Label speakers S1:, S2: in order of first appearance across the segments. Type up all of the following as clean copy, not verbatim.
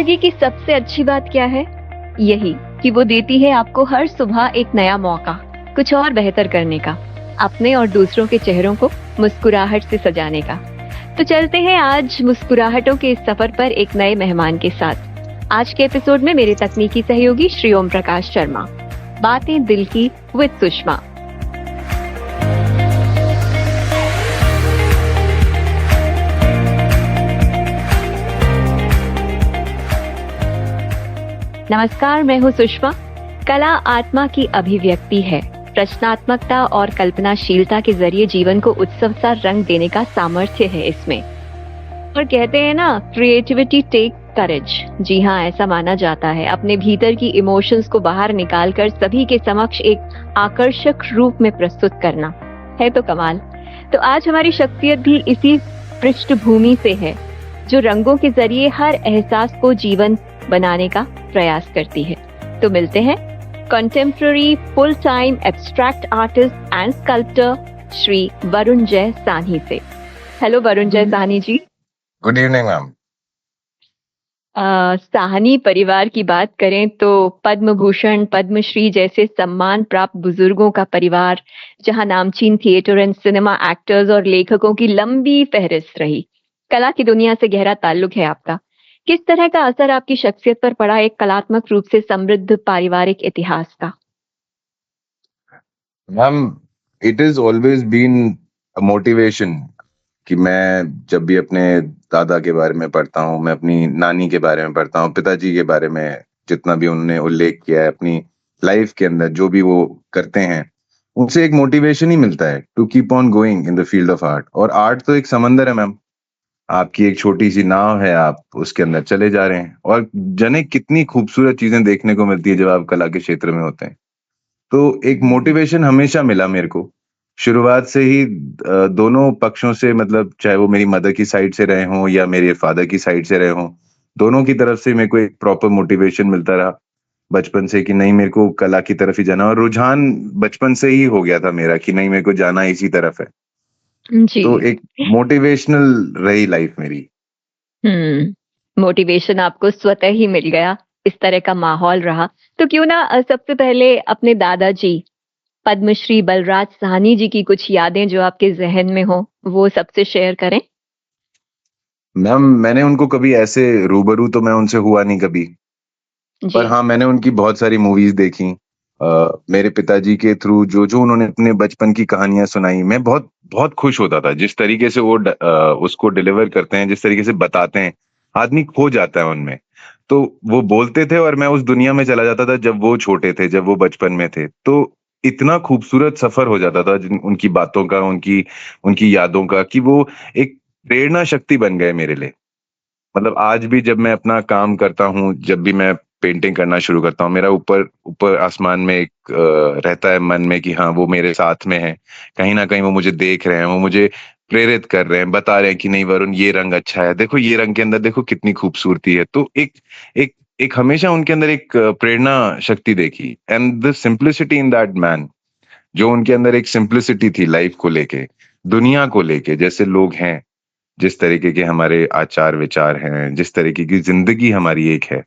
S1: जिंदगी की सबसे अच्छी बात क्या है? यही कि वो देती है आपको हर सुबह एक नया मौका, कुछ और बेहतर करने का, अपने और दूसरों के चेहरों को मुस्कुराहट से सजाने का। तो चलते हैं आज मुस्कुराहटों के इस सफर पर एक नए मेहमान के साथ। आज के एपिसोड में मेरे तकनीकी सहयोगी श्री ओम प्रकाश शर्मा। बातें दिल की विद सुषमा। नमस्कार, मैं हूँ सुषमा। कला आत्मा की अभिव्यक्ति है। रचनात्मकता और कल्पनाशीलता के जरिए जीवन को उत्सव सा रंग देने का सामर्थ्य है इसमें। और कहते हैं ना, क्रिएटिविटी टेक करेज। जी हाँ, ऐसा माना जाता है। अपने भीतर की इमोशंस को बाहर निकालकर सभी के समक्ष एक आकर्षक रूप में प्रस्तुत करना है तो कमाल। तो आज हमारी शख्सियत भी इसी पृष्ठभूमि से है, जो रंगों के जरिए हर एहसास को जीवन बनाने का प्रयास करती है। तो मिलते हैं contemporary full time abstract artist and sculptor Shri Varunjay Sahni से। Hello Varunjay Sahni ji.
S2: Good evening ma'am.
S1: Sahni परिवार की बात करें तो पद्म भूषण, पद्मश्री जैसे सम्मान प्राप्त बुजुर्गों का परिवार, जहां नामचीन थिएटर एंड सिनेमा एक्टर्स और लेखकों की लंबी फहरिस्त रही। कला की दुनिया से गहरा ताल्लुक है आपका। किस तरह का असर आपकी शख्सियत पर पड़ा एक कलात्मक रूप से समृद्ध पारिवारिक इतिहास का?
S2: Ma'am, it is always been motivation कि मैं जब भी अपने दादा के बारे में पढ़ता हूँ, मैं अपनी नानी के बारे में पढ़ता हूँ, पिताजी के बारे में जितना भी उन्होंने उल्लेख किया है अपनी लाइफ के अंदर, जो भी वो करते हैं, उनसे एक मोटिवेशन ही मिलता है to keep on going in the field of art. और आर्ट तो एक समंदर है मैम। आपकी एक छोटी सी नाव है, आप उसके अंदर चले जा रहे हैं और जाने कितनी खूबसूरत चीजें देखने को मिलती है जब आप कला के क्षेत्र में होते हैं। तो एक मोटिवेशन हमेशा मिला मेरे को शुरुआत से ही, दोनों पक्षों से, मतलब चाहे वो मेरी मदर की साइड से रहे हों या मेरे फादर की साइड से रहे हों, दोनों की तरफ से मेरे को एक प्रॉपर मोटिवेशन मिलता रहा बचपन से कि नहीं, मेरे को कला की तरफ ही जाना। और रुझान बचपन से ही हो गया था मेरा कि नहीं, मेरे को जाना इसी तरफ है।
S1: जी।
S2: तो एक मोटिवेशनल रही लाइफ मेरी।
S1: मोटिवेशन आपको स्वतः ही मिल गया, इस तरह का माहौल रहा। तो क्यों ना सबसे पहले अपने दादाजी पद्मश्री बलराज साहनी जी की कुछ यादें जो आपके जहन में हो वो सबसे शेयर करें।
S2: मैम, मैंने उनको कभी ऐसे रूबरू तो मैं उनसे हुआ नहीं कभी, पर
S1: जी।
S2: हाँ, मैंने उनकी बहुत सारी मूवीज देखी। मेरे पिताजी के थ्रू जो जो उन्होंने अपने बचपन की कहानियां सुनाई, मैं बहुत बहुत खुश होता था। जिस तरीके से वो उसको डिलीवर करते हैं, जिस तरीके से बताते हैं, आदमी खो जाता है उनमें। तो वो बोलते थे और मैं उस दुनिया में चला जाता था जब वो छोटे थे, जब वो बचपन में थे। तो इतना खूबसूरत सफर हो जाता था उनकी बातों का, उनकी उनकी यादों का, कि वो एक प्रेरणा शक्ति बन गए मेरे लिए। मतलब आज भी जब मैं अपना काम करता हूँ, जब भी मैं पेंटिंग करना शुरू करता हूँ, मेरा ऊपर ऊपर आसमान में एक रहता है मन में कि हाँ, वो मेरे साथ में है। कहीं ना कहीं वो मुझे देख रहे हैं, वो मुझे प्रेरित कर रहे हैं, बता रहे हैं कि नहीं वरुण, ये रंग अच्छा है, देखो ये रंग के अंदर देखो कितनी खूबसूरती है। तो एक एक एक हमेशा उनके अंदर एक प्रेरणा शक्ति देखी, and the simplicity in that man. जो उनके अंदर एक सिंप्लिसिटी थी लाइफ को लेके, दुनिया को लेके, जैसे लोग हैं, जिस तरीके के हमारे आचार विचार हैं, जिस तरीके की जिंदगी हमारी एक है,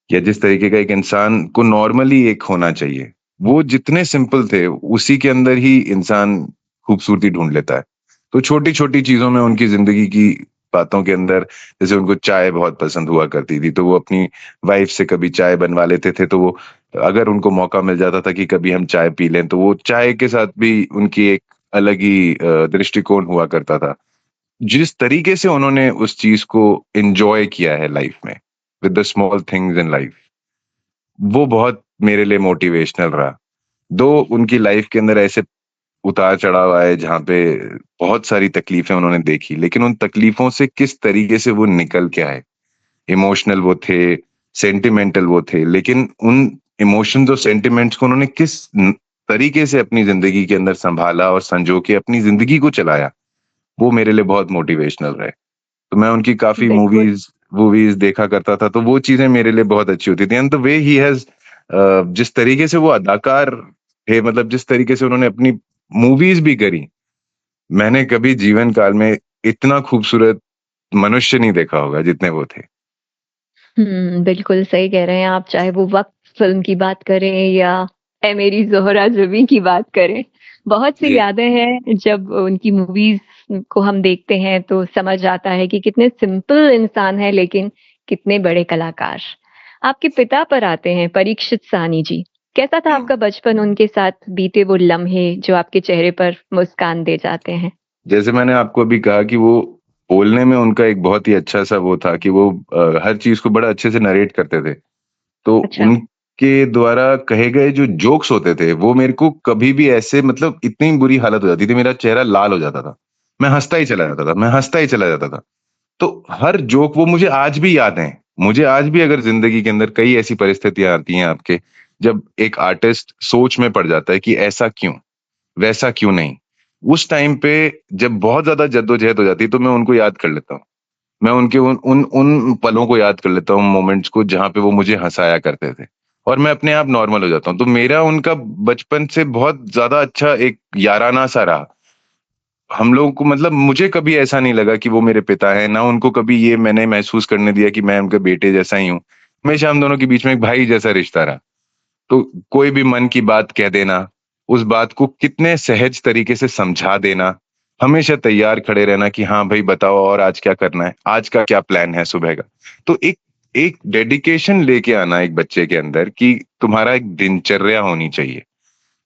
S2: या जिस तरीके का एक इंसान को नॉर्मली एक होना चाहिए, वो जितने सिंपल थे, उसी के अंदर ही इंसान खूबसूरती ढूंढ लेता है। तो छोटी छोटी चीजों में उनकी जिंदगी की बातों के अंदर, जैसे उनको चाय बहुत पसंद हुआ करती थी, तो वो अपनी वाइफ से कभी चाय बनवा लेते थे। तो वो, अगर उनको मौका मिल जाता था कि कभी हम चाय पी लें, तो वो चाय के साथ भी उनकी एक अलग ही दृष्टिकोण हुआ करता था। जिस तरीके से उन्होंने उस चीज को एंजॉय किया है लाइफ में, with the small things in life, वो बहुत मेरे लिए मोटिवेशनल रहा। दो उनकी लाइफ के अंदर ऐसे उतार चढ़ाव आए जहाँ पे बहुत सारी तकलीफें उन्होंने देखी, लेकिन उन तकलीफों से किस तरीके से वो निकल के आए। इमोशनल वो थे, सेंटिमेंटल वो थे, लेकिन उन इमोशंस और सेंटिमेंट्स को उन्होंने किस तरीके से अपनी जिंदगी के अंदर संभाला और संजो के अपनी जिंदगी को चलाया, वो मेरे लिए बहुत मोटिवेशनल रहे। तो मैं उनकी काफ़ी
S1: बिल्कुल।
S2: मूवीज़ वूवीज़ देखा करता था, तो वो चीज़ें मेरे लिए बहुत अच्छी होती थी। And the way he has, जिस तरीके से वो अदाकार थे, मतलब जिस तरीके से उन्होंने अपनी मूवीज़ भी करी, मैंने कभी जीवन काल में इतना खूबसूरत मनुष्य नहीं देखा होगा जितने वो थे।
S1: बिल्कुल सही कह रहे हैं आप, चाहे वो वक़्त फ़िल्म की बात करें या ऐ मेरी ज़ोहरा ज़ुबी की बात करें। बहुत सी
S2: जी।
S1: यादें हैं जब उनकी मूवीज़ को हम देखते हैं तो समझ आता है कि कितने सिंपल इंसान हैं लेकिन कितने बड़े कलाकार। आपके पिता पर आते हैं परीक्षित साहनी जी। कैसा था आपका बचपन उनके साथ बीते वो लम्हे जो आपके चेहरे पर मुस्कान दे जाते हैं?
S2: जैसे मैंने आपको अभी कहा कि वो बोलने में उनका एक बहुत ही अच्छा-सा वो था कि वो हर चीज़ को बड़ा अच्छे से नरेट करते थे। तो
S1: अच्छा,
S2: उनके द्वारा कहे गए जो जोक्स होते थे, वो मेरे को कभी भी ऐसे मतलब इतनी बुरी हालत हो जाती थी, मेरा चेहरा लाल हो जाता था। मैं हँसता ही चला जाता था, मैं हँसता ही चला जाता था। तो हर जोक वो मुझे आज भी याद हैं। मुझे आज भी अगर ज़िंदगी के अंदर कई ऐसी परिस्थितियाँ आती हैं आपके, जब एक आर्टिस्ट सोच में पड़ जाता है कि ऐसा क्यों? वैसा क्यों नहीं? उस टाइम पे जब बहुत ज़्यादा जद्दोजहद हो जाती है, तो मैं उनको याद कर लेता हूँ। मैं उनके उन उन उन पलों को याद कर लेता हूँ, मोमेंट्स को जहाँ पे वो मुझे हँसाया करते थे और मैं अपने आप नॉर्मल हो जाता हूँ। तो मेरा उनका बचपन से बहुत ज़्यादा अच्छा एक याराना-सा रहा। हम लोगों को मतलब मुझे कभी ऐसा नहीं लगा कि वो मेरे पिता हैं, ना उनको कभी ये मैंने महसूस करने दिया कि मैं उनके बेटे जैसा ही हूँ। हमेशा हम दोनों के बीच में एक भाई जैसा रिश्ता रहा। तो कोई भी मन की बात कह देना, उस बात को कितने सहज तरीके से समझा देना, हमेशा तैयार खड़े रहना कि हाँ भाई बताओ और आज क्या करना है? आज का क्या प्लान है सुबह का? तो एक एक डेडिकेशन लेके आना एक बच्चे के अंदर कि तुम्हारा एक दिनचर्या होनी चाहिए।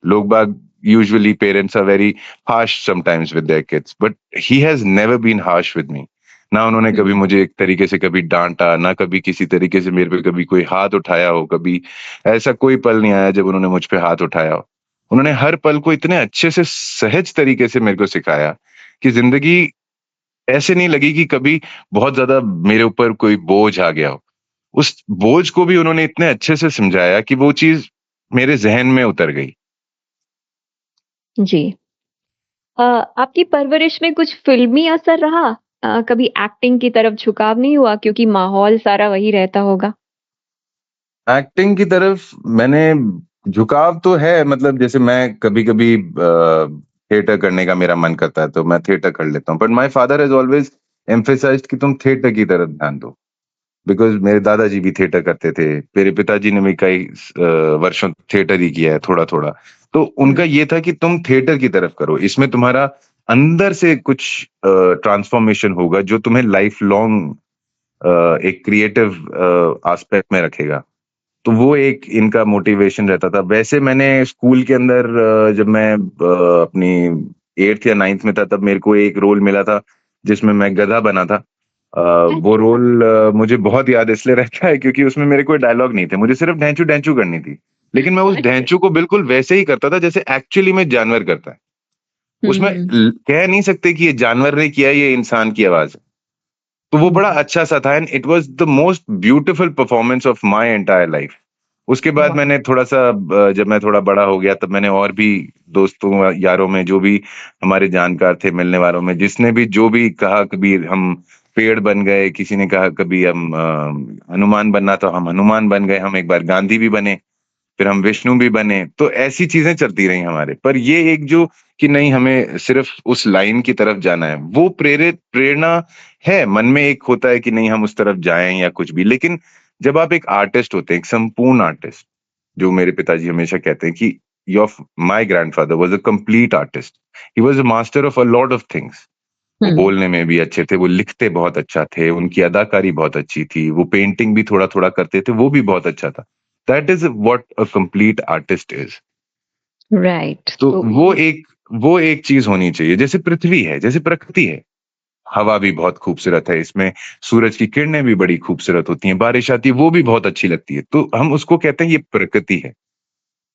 S2: लोग बाग usually parents are very harsh sometimes with their kids, but he has never been harsh with me. ना उन्होंने कभी
S1: हुँ,
S2: मुझे एक तरीके से कभी डाँटा, ना कभी किसी तरीके से मेरे पे कभी कोई हाथ उठाया हो, कभी ऐसा कोई पल नहीं आया जब उन्होंने मुझ पे हाथ उठाया हो। उन्होंने हर पल को इतने अच्छे से सहज तरीके से मेरे को सिखाया कि ज़िंदगी ऐसे नहीं लगी कि कभी बहुत ज़्यादा मेरे ऊपर कोई बोझ आ गया हो। उस बोझ को भी उन्होंने इतने अच्छे से समझाया कि वो चीज़ मेरे ज़हन में उतर गई।
S1: जी। आपकी परवरिश में कुछ फ़िल्मी असर रहा? कभी एक्टिंग की तरफ झुकाव नहीं हुआ क्योंकि माहौल सारा वही रहता होगा?
S2: एक्टिंग की तरफ मैंने झुकाव तो है मतलब जैसे मैं कभी-कभी थिएटर करने का मेरा मन करता है तो मैं थिएटर कर लेता हूँ। But my father has always emphasised कि तुम थिएटर की तरफ ध्यान दो। बिकॉज़ मेरे दादाजी भी थिएटर करते थे। मेरे पिताजी ने भी कई वर्षों थिएटर ही किया है थोड़ा-थोड़ा। तो
S1: हुँ,
S2: उनका ये था कि तुम थिएटर की तरफ करो। इसमें तुम्हारा अंदर से कुछ ट्रांसफॉर्मेशन होगा जो तुम्हें लाइफ लॉन्ग एक क्रिएटिव एस्पेक्ट में रखेगा। तो वो एक इनका मोटिवेशन रहता था। वैसे मैंने स्कूल के अंदर जब मैं अपनी 8th या 9th में था तब मेरे को एक रोल मिला था जिसमें मैं गधा बना था। वो
S1: अच्छा,
S2: रोल मुझे बहुत याद इसलिए रहता है क्योंकि उसमें मेरे कोई डायलॉग नहीं थे। मुझे सिर्फ़ ढैंचू-ढैंचू करनी थी। लेकिन मैं उस
S1: अच्छा।
S2: ढैंचू को बिल्कुल वैसे ही करता था जैसे एक्चुअली में जानवर करता है। उसमें
S1: हुँ,
S2: कह नहीं सकते कि ये जानवर ने किया, ये इंसान की आवाज़ है। तो वो बड़ा
S1: हुँ,
S2: अच्छा-सा था and it was the most beautiful performance of my entire life. उसके बाद
S1: वाह!
S2: मैंने थोड़ा-सा जब मैं थोड़ा बड़ा हो गया तब मैंने और भी दोस्तों यारों में जो भी हमारे जानकार थे मिलने वालों में जिसने भी जो भी कहा कभी हम पेड़ बन गए, किसी ने कहा कभी हम हनुमान बनना तो हम हनुमान बन गए, हम एक बार गांधी भी बने। फिर हम विष्णु भी बने, तो ऐसी चीज़ें चलती रही हमारे। पर ये एक जो कि नहीं हमें सिर्फ़ उस लाइन की तरफ जाना है, वो प्रेरणा है, मन में एक होता है कि नहीं हम उस तरफ जाएँ या कुछ भी। लेकिन जब आप एक आर्टिस्ट होते हैं, एक संपूर्ण आर्टिस्ट, जो मेरे पिताजी हमेशा कहते हैं कि your my grandfather was a complete artist. He was a master of a lot of things. वो
S1: हुँ,
S2: बोलने में भी अच्छे थे, वो लिखते बहुत अच्छा थे, उनकी अदाकारी बहुत अच्छी थी, वो पेंटिंग भी थोड़ा-थोड़ा करते थे, वो भी बहुत अच्छा था। That is what a complete artist is.
S1: Right
S2: तो
S1: तो
S2: वो एक चीज़ होनी चाहिए, जैसे पृथ्वी है, जैसे प्रकृति है, हवा भी बहुत खूबसूरत है, इसमें सूरज की किरणें भी बड़ी खूबसूरत होती हैं, बारिश आती है, वो भी बहुत अच्छी लगती है। तो हम उसको कहते हैं ये प्रकृति है।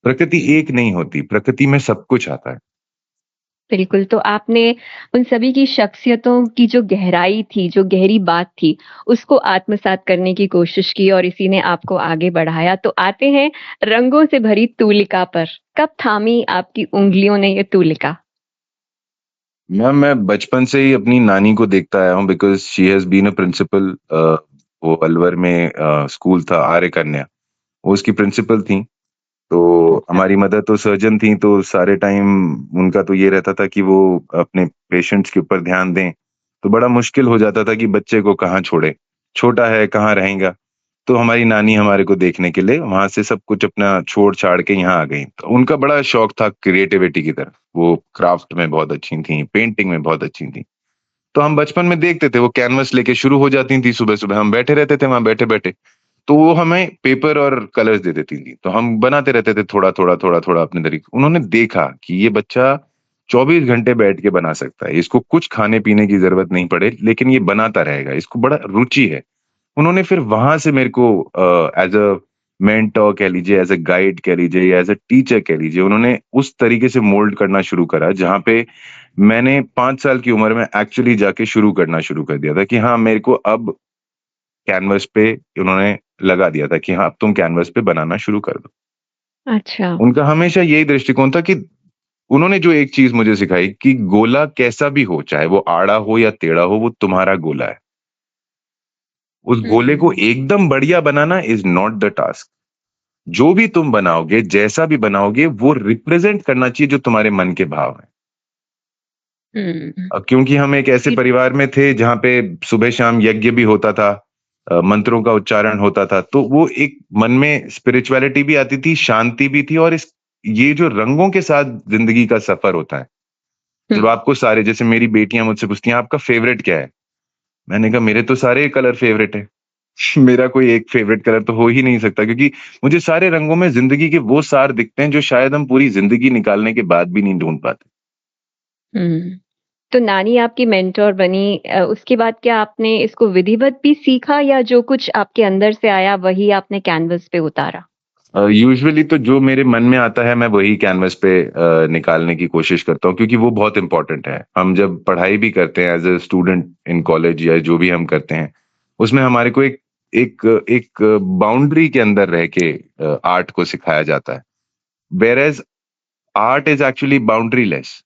S2: प्रकृति एक नहीं होती, प्रकृति में सब कुछ आता है।
S1: बिल्कुल, तो आपने उन सभी की शख्सियतों की जो गहराई थी, जो गहरी बात थी, उसको आत्मसात करने की कोशिश की और इसी ने आपको आगे बढ़ाया। तो आते हैं रंगों से भरी तूलिका पर, कब थामी आपकी उँगलियों ने ये तूलिका?
S2: मैं बचपन से ही अपनी नानी को देखता आया हूँ because she has been a principal वो अलवर में स्कूल था आर्य कन्या, वो उसकी प्रिंसिपल थीं। तो
S1: अच्छा।
S2: हमारी मदर तो सर्जन थीं, तो सारे टाइम उनका तो ये रहता था कि वो अपने पेशेंट्स के ऊपर ध्यान दें। तो बड़ा मुश्किल हो जाता था कि बच्चे को कहाँ छोड़ें, छोटा है कहाँ रहेगा। तो हमारी नानी हमारे को देखने के लिए वहां से सब कुछ अपना छोड़ छाड़ के यहाँ आ गई। तो उनका बड़ा शौक था क्रिएटिविटी की तरफ, वो क्राफ्ट में बहुत अच्छी थी, पेंटिंग में बहुत अच्छी थी। तो हम बचपन में देखते थे वो कैनवस लेके शुरू हो जाती थी, सुबह सुबह हम बैठे रहते थे वहां बैठे बैठे। तो वो हमें पेपर और कलर्स दे देती थी, तो हम बनाते रहते थे थोड़ा थोड़ा थोड़ा थोड़ा अपने तरीके। उन्होंने देखा कि ये बच्चा 24 घंटे बैठ के बना सकता है, इसको कुछ खाने पीने की जरूरत नहीं पड़े, लेकिन ये बनाता रहेगा, इसको बड़ा रुचि है। उन्होंने फिर वहां से मेरे को एज अ मेंटर कह लीजिए, एज अ गाइड कह लीजिए, या एज अ टीचर कह लीजिए, उन्होंने उस तरीके से मोल्ड करना शुरू करा, जहाँ पे मैंने 5 साल की उम्र में एक्चुअली जाके शुरू करना शुरू कर दिया था कि हाँ मेरे को अब कैनवस पे, उन्होंने लगा दिया था कि हाँ अब तुम कैनवस पे बनाना शुरू कर दो।
S1: अच्छा।
S2: उनका हमेशा यही दृष्टिकोण था कि उन्होंने जो एक चीज मुझे सिखाई कि गोला कैसा भी हो, चाहे वो आड़ा हो या टेढ़ा हो, वो तुम्हारा गोला है। उस गोले को
S1: हुँ,
S2: एकदम बढ़िया बनाना इज नॉट द टास्क। जो भी तुम बनाओगे, जैसा भी बनाओगे, वो रिप्रेजेंट करना चाहिए जो तुम्हारे मन के भाव हैं।
S1: हुँ।
S2: क्योंकि हम एक ऐसे
S1: जी।
S2: परिवार में थे जहाँ पे सुबह शाम यज्ञ भी होता था, मंत्रों का उच्चारण होता था, तो वो एक मन में स्पिरिचुअलिटी भी आती थी, शांति भी थी, और इस ये जो रंगों के साथ जिंदगी का सफर होता है,
S1: हुँ,
S2: जब आपको सारे, जैसे मेरी बेटियां मुझसे पूछती हैं आपका फेवरेट क्या है, मैंने कहा मेरे तो सारे कलर फेवरेट है। मेरा कोई एक फेवरेट कलर तो हो ही नहीं सकता, क्योंकि मुझे सारे रंगों में जिंदगी के वो सार दिखते हैं जो शायद हम पूरी जिंदगी निकालने के बाद भी नहीं ढूंढ पाते।
S1: हुँ। तो नानी आपकी मेंटर बनी, उसके बाद क्या आपने इसको विधिवत भी सीखा या जो कुछ आपके अंदर से आया वही आपने कैनवस पे उतारा?
S2: यूजुअली तो जो मेरे मन में आता है मैं वही कैनवस पे निकालने की कोशिश करता हूँ, क्योंकि वो बहुत इंपॉर्टेंट है। हम जब पढ़ाई भी करते हैं as a student in college, या जो भी हम करते हैं, उसमें हमारे को एक एक एक बाउंड्री के अंदर रह के आर्ट को सिखाया जाता है। Whereas art is actually boundary less,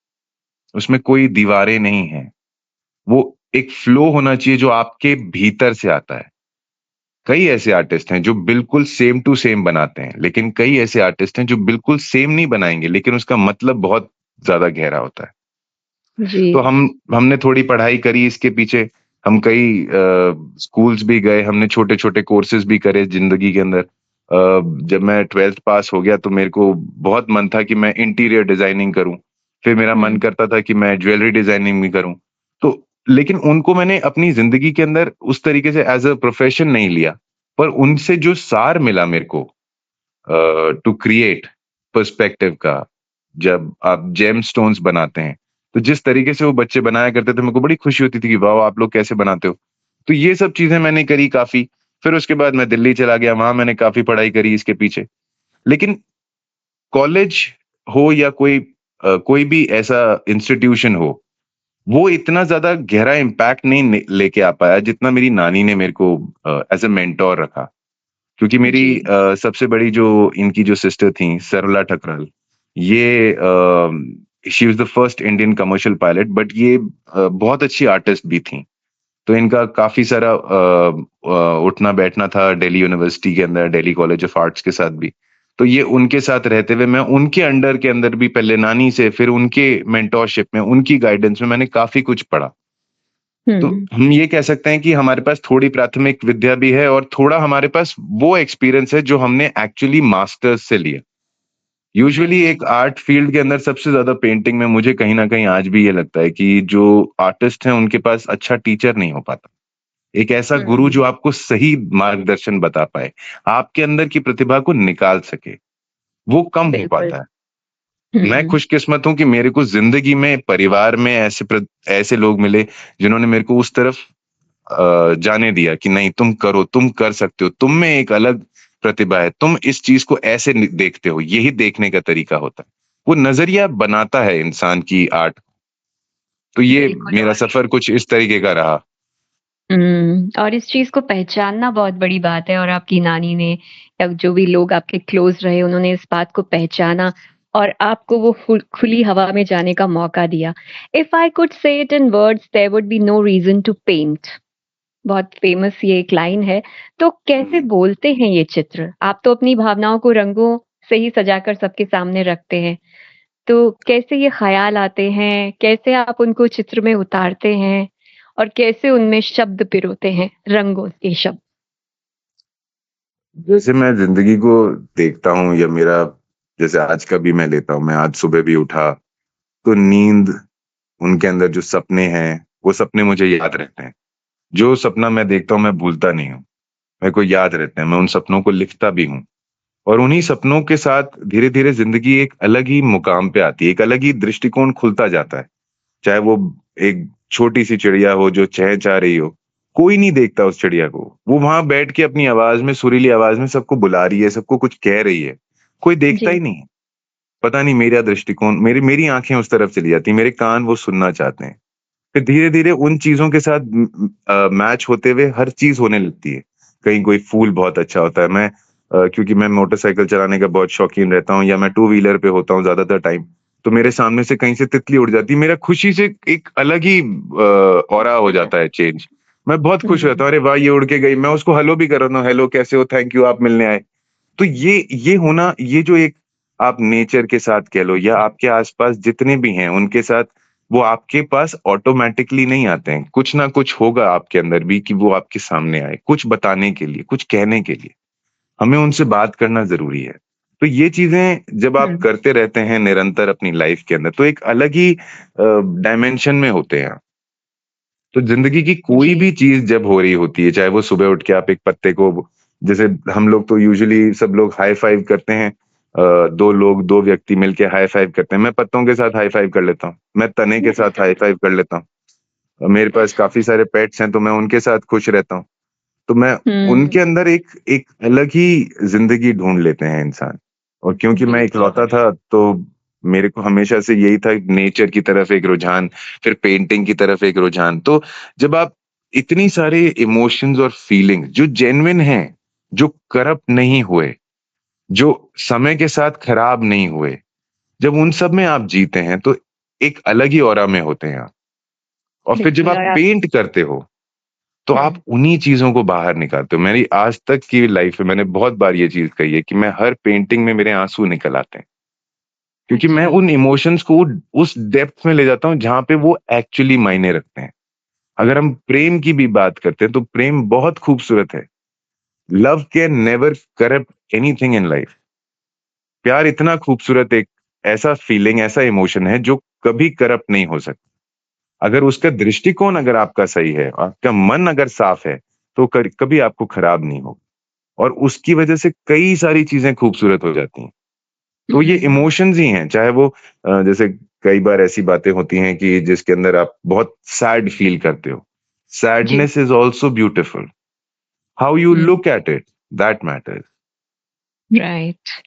S2: उसमें कोई दीवारें नहीं है। वो एक फ्लो होना चाहिए जो आपके भीतर से आता है। कई ऐसे आर्टिस्ट हैं जो बिल्कुल सेम टू सेम बनाते हैं, लेकिन कई ऐसे आर्टिस्ट हैं जो बिल्कुल सेम नहीं बनाएंगे, लेकिन उसका मतलब बहुत ज्यादा गहरा होता है।
S1: जी।
S2: तो हमने थोड़ी पढ़ाई करी इसके पीछे, हम कई स्कूल्स भी गए, हमने छोटे छोटे कोर्सेज भी करे जिंदगी के अंदर। जब मैं 12th पास हो गया तो मेरे को बहुत मन था कि मैं इंटीरियर डिजाइनिंग करूं, फिर मेरा मन
S1: हुँ,
S2: करता था कि मैं ज्वेलरी डिजाइनिंग भी करूं। तो लेकिन उनको मैंने अपनी जिंदगी के अंदर उस तरीके से एज अ प्रोफेशन नहीं लिया, पर उनसे जो सार मिला मेरे को टू क्रिएट पर्सपेक्टिव का, जब आप जेम स्टोन्स बनाते हैं, तो जिस तरीके से वो बच्चे बनाया करते थे, मेरे को बड़ी खुशी होती थी कि वाह आप लोग कैसे बनाते हो। तो ये सब चीजें मैंने करी काफी। फिर उसके बाद मैं दिल्ली चला गया, वहां मैंने काफी पढ़ाई करी इसके पीछे। लेकिन कॉलेज हो या कोई भी ऐसा इंस्टीट्यूशन हो, वो इतना ज्यादा गहरा इम्पैक्ट नहीं लेके आ पाया जितना मेरी नानी ने मेरे को एज ए मेंटोर रखा। क्योंकि मेरी
S1: जी।
S2: सबसे बड़ी जो इनकी जो सिस्टर थी सरला ठकराल, ये she was the first Indian commercial pilot, but ये बहुत अच्छी आर्टिस्ट भी थी। तो इनका काफी सारा उठना बैठना था दिल्ली यूनिवर्सिटी के अंदर, दिल्ली कॉलेज ऑफ आर्ट्स के साथ भी। तो ये उनके साथ रहते हुए मैं उनके अंडर के अंदर भी, पहले नानी से, फिर उनके मेंटोरशिप में, उनकी गाइडेंस में मैंने काफी कुछ पढ़ा। तो
S1: हुँ,
S2: हम ये कह सकते हैं कि हमारे पास थोड़ी प्राथमिक विद्या भी है, और थोड़ा हमारे पास वो एक्सपीरियंस है जो हमने एक्चुअली मास्टर्स से लिया। यूजुअली एक आर्ट फील्ड के अंदर सबसे ज्यादा पेंटिंग में मुझे कहीं ना कहीं आज भी ये लगता है कि जो आर्टिस्ट हैं उनके पास अच्छा टीचर नहीं हो पाता, एक ऐसा गुरु
S1: हुँ,
S2: जो आपको सही मार्गदर्शन बता पाए, आपके अंदर की प्रतिभा को निकाल सके, वो कम हो
S1: बिल्कुल।
S2: पाता है। मैं
S1: हुँ,
S2: खुशकिस्मत हूं कि मेरे को जिंदगी में, परिवार में ऐसे लोग मिले जिन्होंने मेरे को उस तरफ जाने दिया कि नहीं तुम करो, तुम कर सकते हो, तुम में एक अलग प्रतिभा है, तुम इस चीज को ऐसे देखते हो, यही देखने का तरीका होता है। वो नजरिया बनाता है इंसान की आर्ट। तो ये
S1: बिल्कुल।
S2: मेरा सफर कुछ इस तरीके का रहा।
S1: और इस चीज़ को पहचानना बहुत बड़ी बात है और आपकी नानी ने या जो भी लोग आपके क्लोज़ रहे उन्होंने इस बात को पहचाना और आपको वो खुली हवा में जाने का मौका दिया। If I could say it in words there would be no reason to paint. बहुत फेमस ये एक लाइन है। तो कैसे
S2: हम्म।
S1: बोलते हैं ये चित्र? आप तो अपनी भावनाओं को रंगों से ही सजाकर सबके सामने रखते हैं। तो कैसे ये ख़्याल आते हैं? कैसे आप उनको चित्र में उतारते हैं? और कैसे उनमें शब्द पिरोते हैं, रंगों के शब्द?
S2: जैसे मैं जिंदगी को देखता हूँ या मेरा जैसे आज का भी मैं लेता हूँ, मैं आज सुबह भी उठा तो नींद, उनके अंदर जो सपने हैं वो सपने मुझे याद रहते हैं। जो सपना मैं देखता हूँ मैं भूलता नहीं हूँ, मेरे को याद रहते हैं, मैं उन सपनों को लिखता भी हूँ। और उन्हीं सपनों के साथ धीरे धीरे जिंदगी एक अलग ही मुकाम पे आती है, एक अलग ही दृष्टिकोण खुलता जाता है। चाहे वो एक छोटी सी चिड़िया हो जो चहचहा रही हो, कोई नहीं देखता उस चिड़िया को, वो वहां बैठ के अपनी आवाज में, सुरीली आवाज में सबको बुला रही है, सबको कुछ कह रही है, कोई देखता ही
S1: जी।
S2: नहीं है। पता नहीं मेरा दृष्टिकोण, मेरी मेरी आंखें उस तरफ चली जाती हैं, मेरे कान वो सुनना चाहते हैं। फिर धीरे धीरे उन चीजों के साथ मैच होते हुए हर चीज होने लगती है। कहीं कोई फूल बहुत अच्छा होता है, मैं क्योंकि मैं मोटरसाइकिल चलाने का बहुत शौकीन रहता हूँ या मैं टू व्हीलर पे होता हूँ ज्यादातर टाइम, तो मेरे सामने से कहीं से तितली उड़ जाती है, मेरा खुशी से एक अलग ही ऑरा हो जाता है चेंज। मैं बहुत खुश रहता
S1: हम्म।
S2: हूँ, अरे वाह ये उड़ के गई, मैं उसको हेलो भी कर रहा हूँ, हेलो कैसे हो, थैंक यू आप मिलने आए। तो ये होना, ये जो एक आप नेचर के साथ कह लो या आपके आसपास जितने भी हैं उनके साथ, वो आपके पास ऑटोमेटिकली नहीं आते हैं, कुछ ना कुछ होगा आपके अंदर भी कि वो आपके सामने आए, कुछ बताने के लिए, कुछ कहने के लिए। हमें उनसे बात करना जरूरी है। तो ये चीजें जब आप
S1: हम्म।
S2: करते रहते हैं निरंतर अपनी लाइफ के अंदर, तो एक अलग ही डायमेंशन में होते हैं। तो जिंदगी की कोई
S1: जी।
S2: भी चीज जब हो रही होती है, चाहे वो सुबह उठ के आप एक पत्ते को, जैसे हम लोग तो यूजुअली सब लोग हाई फाइव करते हैं, दो लोग, दो व्यक्ति मिलके हाई फाइव करते हैं, मैं पत्तों के साथ हाई फाइव कर लेता हूँ, मैं तने के साथ हाई फाइव कर लेता हूँ। मेरे पास काफी सारे पेट्स हैं तो मैं उनके साथ खुश रहता हूँ। तो मैं
S1: हम्म।
S2: उनके अंदर एक एक अलग ही जिंदगी ढूंढ लेते हैं इंसान। और क्योंकि मैं इकलौता था तो मेरे को हमेशा से यही था, नेचर की तरफ एक रुझान, फिर पेंटिंग की तरफ एक रुझान। तो जब आप इतनी सारे इमोशंस और फीलिंग्स जो जेन्युइन हैं, जो करप्ट नहीं हुए, जो समय के साथ खराब नहीं हुए, जब उन सब में आप जीते हैं तो एक अलग ही ऑरा में होते हैं आप। और फिर जब
S1: बिल्कुल।
S2: आप
S1: और आप।
S2: पेंट करते हो तो आप
S1: हम्म।
S2: उन्हीं चीजों को बाहर निकालते हो। मेरी आज तक की लाइफ में मैंने बहुत बार ये चीज कही है कि मैं हर पेंटिंग में मेरे आंसू निकल आते हैं, क्योंकि मैं
S1: अच्छा।
S2: उन इमोशंस को उस डेप्थ में ले जाता हूँ जहां पे वो एक्चुअली मायने रखते हैं। अगर हम प्रेम की भी बात करते हैं तो प्रेम बहुत खूबसूरत है। Love can never corrupt anything in life. प्यार इतना खूबसूरत एक ऐसा फीलिंग, ऐसा इमोशन है जो कभी करप्ट नहीं हो सकता। अगर उसका दृष्टिकोण अगर आपका सही है, आपका मन अगर साफ है, तो कभी आपको खराब नहीं होगा। और उसकी वजह से कई सारी चीजें खूबसूरत हो जाती हैं। तो ये
S1: हम्म।
S2: इमोशंस ही हैं, चाहे वो जैसे कई बार ऐसी बातें होती हैं कि जिसके अंदर आप बहुत सैड फील करते हो।
S1: जी।
S2: Sadness is also beautiful. How you
S1: hmm.
S2: Look at it, that matters.
S1: Right.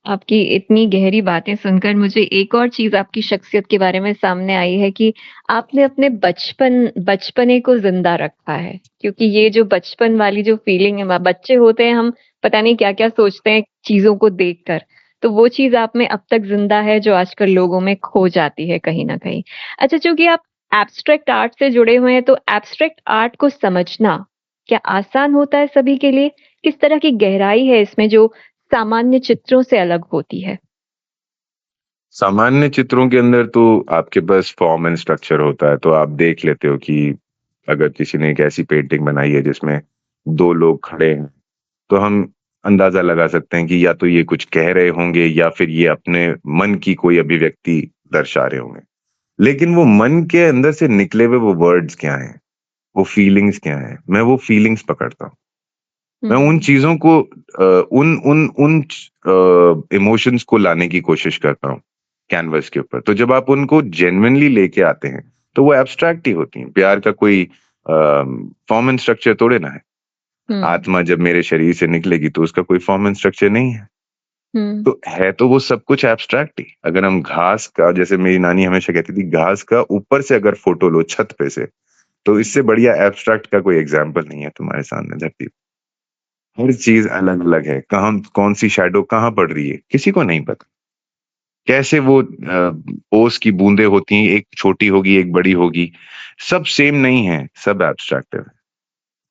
S1: आपकी इतनी गहरी बातें सुनकर मुझे एक और चीज़ आपकी शख्सियत के बारे में सामने आई है कि आपने अपने बचपने को ज़िंदा रखा है। क्योंकि ये जो बचपन वाली जो फीलिंग है, बच्चे होते हैं हम, पता नहीं क्या-क्या सोचते हैं चीज़ों को देखकर। तो वो चीज़ आप में अब तक ज़िंदा है जो आजकल लोगों में खो जाती है कहीं न कहीं। अच्छा, चूँकि आप एब्स्ट्रैक्ट आर्ट से जुड़े हुए हैं तो एब्स्ट्रैक्ट आर्ट को समझना क्या आसान होता है सभी के लिए? किस तरह की गहराई है इसमें जो सामान्य चित्रों से अलग होती है?
S2: सामान्य चित्रों के अंदर तो आपके पास फॉर्म एंड स्ट्रक्चर होता है, तो आप देख लेते हो कि अगर किसी ने एक ऐसी पेंटिंग बनाई है जिसमें दो लोग खड़े हैं, तो हम अंदाजा लगा सकते हैं कि या तो ये कुछ कह रहे होंगे या फिर ये अपने मन की कोई अभिव्यक्ति दर्शा रहे होंगे। लेकिन वो मन के अंदर से निकले हुए वो वर्ड्स क्या हैं, वो फीलिंग्स क्या हैं, मैं वो फीलिंग्स पकड़ता हूँ। मैं उन
S1: हुँ।
S2: चीजों को उन उन उन इमोशंस को लाने की कोशिश करता हूँ कैनवस के ऊपर। तो जब आप उनको जेन्युइनली लेके आते हैं तो वो एब्स्ट्रैक्ट ही होती हैं। प्यार का कोई फॉर्म एंड स्ट्रक्चर थोड़े ना है।
S1: हुँ।
S2: आत्मा जब मेरे शरीर से निकलेगी तो उसका कोई फॉर्म एंड स्ट्रक्चर नहीं है।
S1: हुँ।
S2: तो है तो वो सब कुछ एब्स्ट्रैक्ट ही। अगर हम घास का, जैसे मेरी नानी हमेशा कहती थी, घास का ऊपर से अगर फोटो लो छत पे से, तो इससे बढ़िया एब्स्ट्रैक्ट का कोई एग्जाम्पल नहीं है तुम्हारे सामने धरती पे। हर चीज अलग अलग है, कहाँ कौन सी शैडो कहाँ पड़ रही है किसी को नहीं पता। कैसे वो ओस की बूंदें होती हैं, एक छोटी होगी एक बड़ी होगी, सब सेम नहीं है, सब एब्स्ट्रैक्टिव है।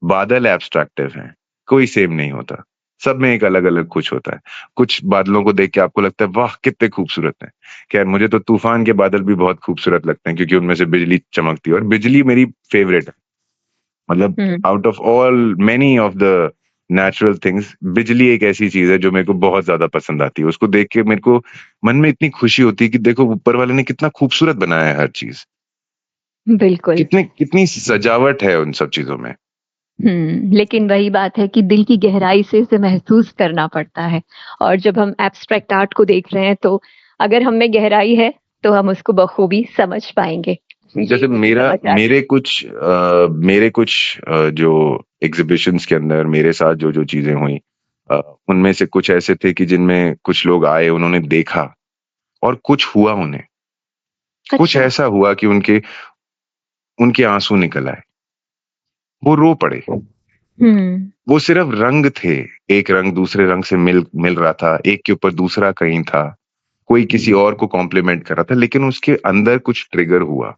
S2: बादल एब्स्ट्रैक्टिव हैं, कोई सेम नहीं होता। सब में एक अलग-अलग कुछ होता है। कुछ बादलों को देख के आपको लगता है वाह! कितने खूबसूरत हैं। खैर मुझे तो तूफान के बादल भी बहुत खूबसूरत लगते हैं क्योंकि उनमें से बिजली चमकती है और बिजली मेरी फेवरेट है। मतलब
S1: हुँ।
S2: Out of all many of the natural things. बिजली एक ऐसी चीज है जो मेरे को बहुत ज्यादा पसंद आती है। उसको देख के मेरे को मन में इतनी खुशी होती है कि देखो ऊपर वाले ने कितना खूबसूरत बनाया है हर चीज।
S1: बिल्कुल।
S2: कितने कितनी सजावट है उन सब चीजों में।
S1: लेकिन वही बात है कि दिल की गहराई से इसे महसूस करना पड़ता है। और जब हम एब्स्ट्रैक्ट आर्ट को देख रहे हैं तो अगर हम में गहराई है तो हम उसको बखूबी समझ पाएंगे।
S2: जैसे
S1: यही समझ आता है।
S2: मेरे कुछ जो एग्जीबिशंस के अंदर मेरे साथ जो जो चीजें हुई, अ, उनमें से कुछ ऐसे थे कि जिनमें कुछ लोग आए, उन्होंने देखा और कुछ हुआ उन्हें। कुछ
S1: अच्छा।
S2: ऐसा हुआ कि उनके उनके आंसू निकल आए, वो रो पड़े।
S1: हम्म।
S2: वो सिर्फ रंग थे, एक रंग दूसरे रंग से मिल मिल रहा था, एक के ऊपर दूसरा कहीं था, कोई किसी और को कॉम्प्लीमेंट कर रहा था, लेकिन उसके अंदर कुछ ट्रिगर हुआ।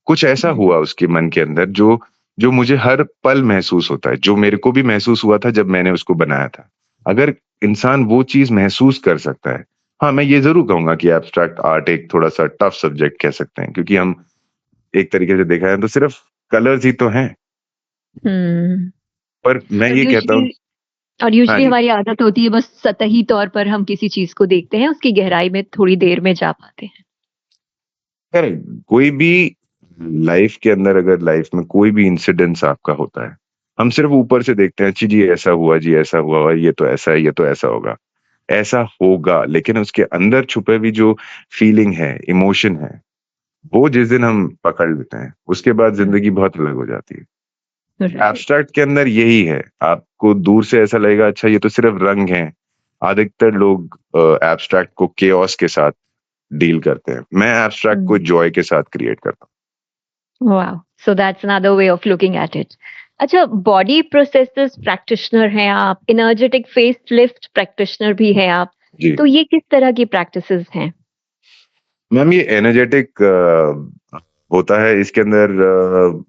S2: कुछ ऐसा
S1: हम्म।
S2: हुआ उसके मन के अंदर जो जो मुझे हर पल महसूस होता है, जो मेरे को भी महसूस हुआ था जब मैंने उसको बनाया था। अगर इंसान वो चीज महसूस कर सकता है। हाँ, मैं ये जरूर कहूंगा कि एब्स्ट्रैक्ट आर्ट एक थोड़ा सा टफ सब्जेक्ट कह सकते हैं, क्योंकि हम एक तरीके से देखा है तो सिर्फ कलर्स ही तो हैं।
S1: हम्म।
S2: पर मैं
S1: और
S2: ये कहता हूँ।
S1: यूजुअली और
S2: हाँ
S1: यूजुअली
S2: जी।
S1: हमारी आदत होती है बस सतही तौर पर हम किसी चीज को देखते हैं, उसकी गहराई में थोड़ी देर में जा पाते हैं।
S2: करेक्ट। कोई भी लाइफ के अंदर, अगर लाइफ में कोई भी इंसिडेंस आपका होता है, हम सिर्फ ऊपर से देखते हैं, जी ऐसा हुआ, जी ऐसा हुआ, और ये तो ऐसा है, ये तो ऐसा होगा, ऐसा होगा, लेकिन उसके अंदर छुपे हुई जो फीलिंग है, इमोशन है, वो जिस दिन हम पकड़ लेते हैं उसके बाद जिंदगी बहुत अलग हो जाती है।
S1: राइट।
S2: एब्स्ट्रैक्ट के अंदर यही है। आपको दूर से ऐसा लगेगा अच्छा ये तो सिर्फ रंग है। अधिकतर लोग एब्स्ट्रैक्ट को केओस के साथ डील करते हैं, मैं एब्स्ट्रैक्ट को जॉय के साथ क्रिएट करता
S1: wow, so that's another way of looking at it. अच्छा, बॉडी प्रोसेसेस प्रैक्टिशनर हैं आप, एनर्जेटिक फेस लिफ्ट प्रैक्टिशनर भी हैं आप,
S2: हूँ जी।
S1: तो ये किस तरह की प्रैक्टिसेस हैं?
S2: मैम ये एनर्जेटिक होता है, इसके अंदर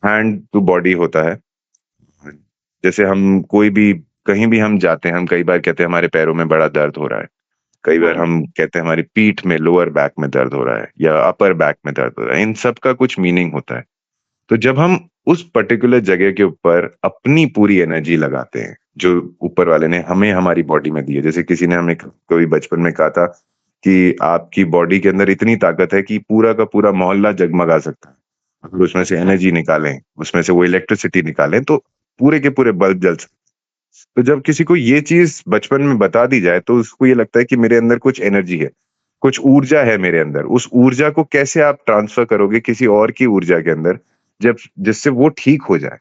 S2: हैंड टू बॉडी होता है। जैसे हम कोई भी कहीं भी हम जाते हैं, हम कई बार कहते हैं हमारे पैरों में बड़ा दर्द हो रहा है, कई बार
S1: राइट।
S2: हम कहते हैं हमारी पीठ में, लोअर बैक में दर्द हो रहा है, या अपर बैक में दर्द हो रहा है। इन सब का कुछ मीनिंग होता है। तो जब हम उस पर्टिकुलर जगह के ऊपर अपनी पूरी एनर्जी लगाते हैं जो ऊपर वाले ने हमें हमारी बॉडी में दी है, जैसे किसी ने हमें कोई बचपन में कहा था कि आपकी बॉडी के अंदर इतनी ताकत है कि पूरा का पूरा मोहल्ला जगमगा सकता है, अगर उसमें से एनर्जी निकालें, उसमें से वो इलेक्ट्रिसिटी निकालें तो पूरे के पूरे बल्ब जल सकते हैं। तो जब किसी को ये चीज बचपन में बता दी जाए तो उसको ये लगता है कि मेरे अंदर कुछ एनर्जी है, कुछ ऊर्जा है मेरे अंदर। उस ऊर्जा को कैसे आप ट्रांसफर करोगे किसी और की ऊर्जा के अंदर, जब जिससे वो ठीक हो जाए।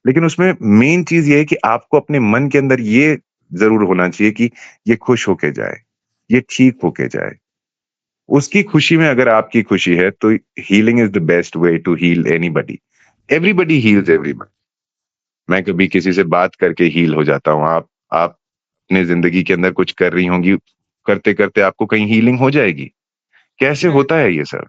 S2: लेकिन उसमें मेन चीज ये है कि आपको अपने मन के अंदर ये जरूर होना चाहिए कि ये खुश होके जाए, ये ठीक होके जाए। उसकी खुशी में अगर आपकी खुशी है तो healing is the best way to heal anybody. Everybody heals everybody. मैं कभी किसी से बात करके हील हो जाता हूँ। आप अपने जिंदगी के अंदर कुछ कर रही होंगी, करते करते आपको कहीं हीलिंग हो जाएगी। कैसे
S1: हम्म।
S2: होता है ये सब?